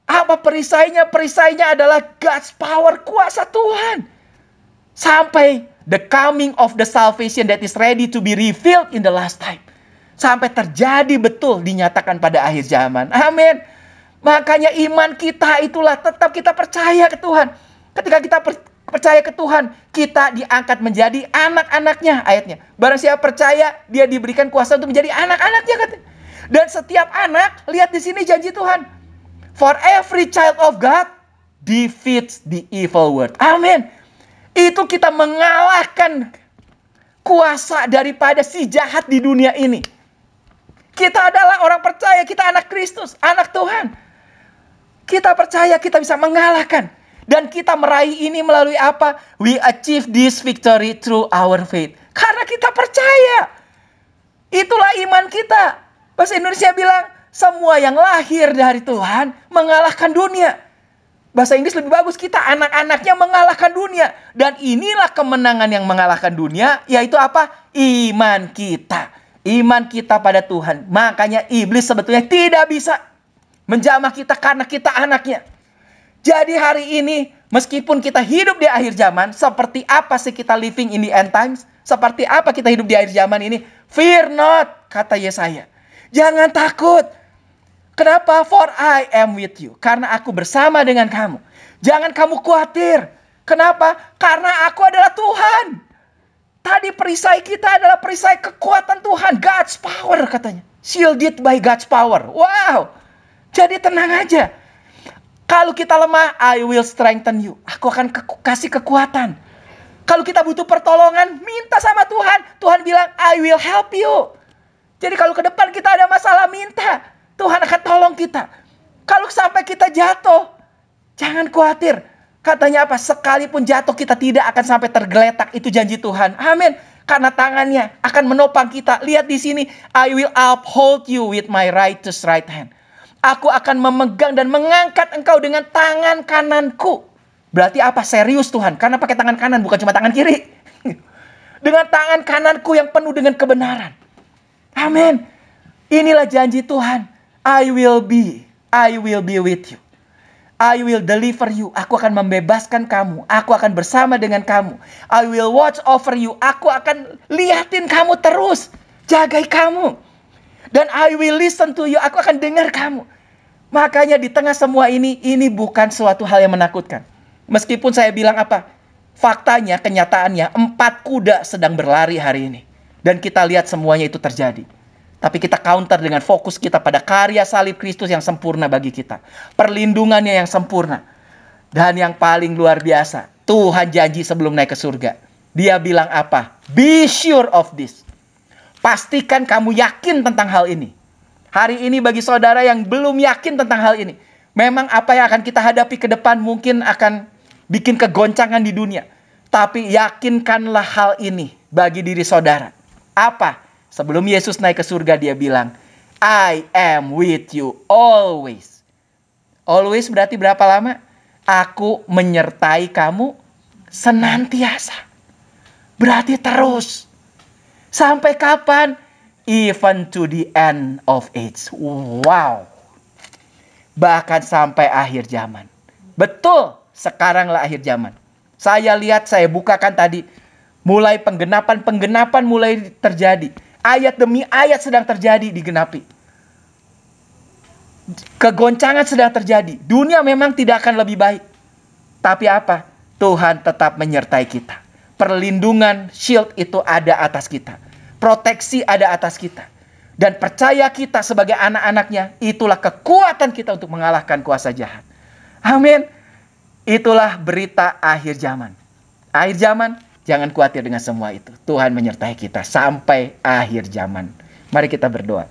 Speaker 1: Apa perisainya? Perisainya adalah God's power, kuasa Tuhan. Sampai the coming of the salvation that is ready to be revealed in the last time. Sampai terjadi betul dinyatakan pada akhir zaman. Amin. Makanya iman kita itulah tetap kita percaya ke Tuhan. Ketika kita percaya ke Tuhan, kita diangkat menjadi anak-anaknya, ayatnya. Barang siapa percaya, dia diberikan kuasa untuk menjadi anak-anaknya, katanya. Dan setiap anak, lihat di sini janji Tuhan. For every child of God defeats the evil world. Amin. Itu kita mengalahkan kuasa daripada si jahat di dunia ini. Kita adalah orang percaya, kita anak Kristus, anak Tuhan. Kita percaya kita bisa mengalahkan. Dan kita meraih ini melalui apa? We achieve this victory through our faith. Karena kita percaya. Itulah iman kita. Bahasa Indonesia bilang, semua yang lahir dari Tuhan mengalahkan dunia. Bahasa Inggris lebih bagus, kita anak-anaknya mengalahkan dunia. Dan inilah kemenangan yang mengalahkan dunia, yaitu apa? Iman kita. Iman kita pada Tuhan. Makanya iblis sebetulnya tidak bisa menjamah kita karena kita anaknya. Jadi hari ini, meskipun kita hidup di akhir zaman, seperti apa sih kita living in the end times? Seperti apa kita hidup di akhir zaman ini? Fear not, kata Yesaya. Jangan takut. Kenapa? For I am with you. Karena aku bersama dengan kamu. Jangan kamu khawatir. Kenapa? Karena aku adalah Tuhan. Tadi perisai kita adalah perisai kekuatan Tuhan. God's power katanya. Shielded by God's power. Wow. Jadi tenang aja. Kalau kita lemah, I will strengthen you. Aku akan kasih kekuatan. Kalau kita butuh pertolongan, minta sama Tuhan. Tuhan bilang, I will help you. Jadi kalau ke depan kita ada masalah, minta. Tuhan akan tolong kita. Kalau sampai kita jatuh, jangan khawatir. Katanya apa? Sekalipun jatuh, kita tidak akan sampai tergeletak. Itu janji Tuhan. Amin. Karena tangannya akan menopang kita. Lihat di sini. I will uphold you with my righteous right hand. Aku akan memegang dan mengangkat engkau dengan tangan kananku. Berarti apa? Serius Tuhan. Karena pakai tangan kanan, bukan cuma tangan kiri. Dengan tangan kananku yang penuh dengan kebenaran. Amin. Inilah janji Tuhan. I will be with you. I will deliver you. Aku akan membebaskan kamu. Aku akan bersama dengan kamu. I will watch over you. Aku akan liatin kamu terus. Jagai kamu. Dan I will listen to you. Aku akan dengar kamu. Makanya di tengah semua ini bukan suatu hal yang menakutkan. Meskipun saya bilang apa? Faktanya, kenyataannya, 4 kuda sedang berlari hari ini. Dan kita lihat semuanya itu terjadi. Tapi kita counter dengan fokus kita pada karya salib Kristus yang sempurna bagi kita. Perlindungannya yang sempurna. Dan yang paling luar biasa, Tuhan janji sebelum naik ke surga. Dia bilang apa? Be sure of this. Pastikan kamu yakin tentang hal ini. Hari ini bagi saudara yang belum yakin tentang hal ini. Memang apa yang akan kita hadapi ke depan mungkin akan bikin kegoncangan di dunia. Tapi yakinkanlah hal ini bagi diri saudara. Apa? Sebelum Yesus naik ke surga dia bilang, I am with you always. Always berarti berapa lama? Aku menyertai kamu senantiasa. Berarti terus. Sampai kapan? Even to the end of age. Wow. Bahkan sampai akhir zaman. Betul, sekaranglah akhir zaman. Saya lihat, saya bukakan tadi. Mulai penggenapan mulai terjadi. Ayat demi ayat sedang terjadi digenapi. Kegoncangan sedang terjadi. Dunia memang tidak akan lebih baik. Tapi apa? Tuhan tetap menyertai kita. Perlindungan shield itu ada atas kita. proteksi ada atas kita. Dan percaya kita sebagai anak-anaknya, itulah kekuatan kita untuk mengalahkan kuasa jahat. Amin. Itulah berita akhir zaman. Akhir zaman, jangan khawatir dengan semua itu. Tuhan menyertai kita sampai akhir zaman. Mari kita berdoa.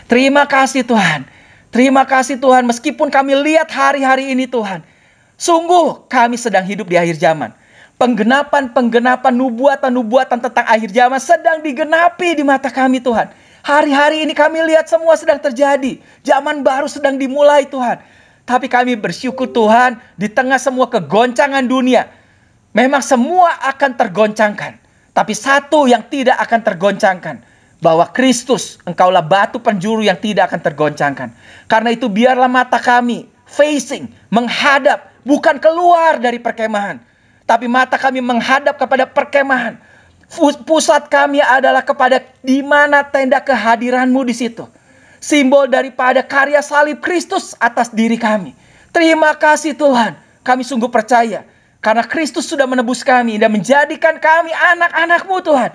Speaker 1: Terima kasih Tuhan. Terima kasih Tuhan, meskipun kami lihat hari-hari ini Tuhan, sungguh kami sedang hidup di akhir zaman. Penggenapan-penggenapan nubuatan-nubuatan tentang akhir zaman sedang digenapi di mata kami Tuhan. Hari-hari ini kami lihat semua sedang terjadi. Zaman baru sedang dimulai Tuhan. Tapi kami bersyukur Tuhan, di tengah semua kegoncangan dunia, memang semua akan tergoncangkan. Tapi satu yang tidak akan tergoncangkan, bahwa Kristus, Engkaulah batu penjuru yang tidak akan tergoncangkan. Karena itu biarlah mata kami facing, menghadap, bukan keluar dari perkemahan, tapi mata kami menghadap kepada perkemahan. Pusat kami adalah kepada di mana tenda kehadiran-Mu di situ. Simbol daripada karya salib Kristus atas diri kami. Terima kasih Tuhan. Kami sungguh percaya. Karena Kristus sudah menebus kami dan menjadikan kami anak-anak-Mu Tuhan.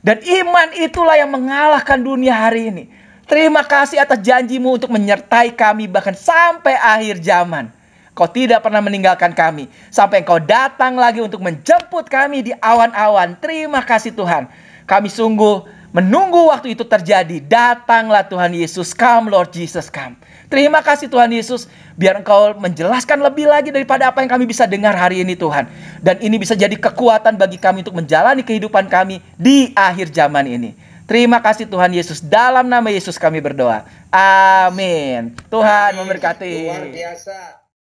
Speaker 1: Dan iman itulah yang mengalahkan dunia hari ini. Terima kasih atas janji-Mu untuk menyertai kami bahkan sampai akhir zaman. Kau tidak pernah meninggalkan kami. Sampai Engkau datang lagi untuk menjemput kami di awan-awan. Terima kasih Tuhan. Kami sungguh menunggu waktu itu terjadi. Datanglah Tuhan Yesus. Come Lord Jesus, come. Terima kasih Tuhan Yesus. Biar Engkau menjelaskan lebih lagi daripada apa yang kami bisa dengar hari ini Tuhan. Dan ini bisa jadi kekuatan bagi kami untuk menjalani kehidupan kami di akhir zaman ini. Terima kasih Tuhan Yesus. Dalam nama Yesus kami berdoa. Amin. Tuhan memberkati.
Speaker 8: Luar biasa.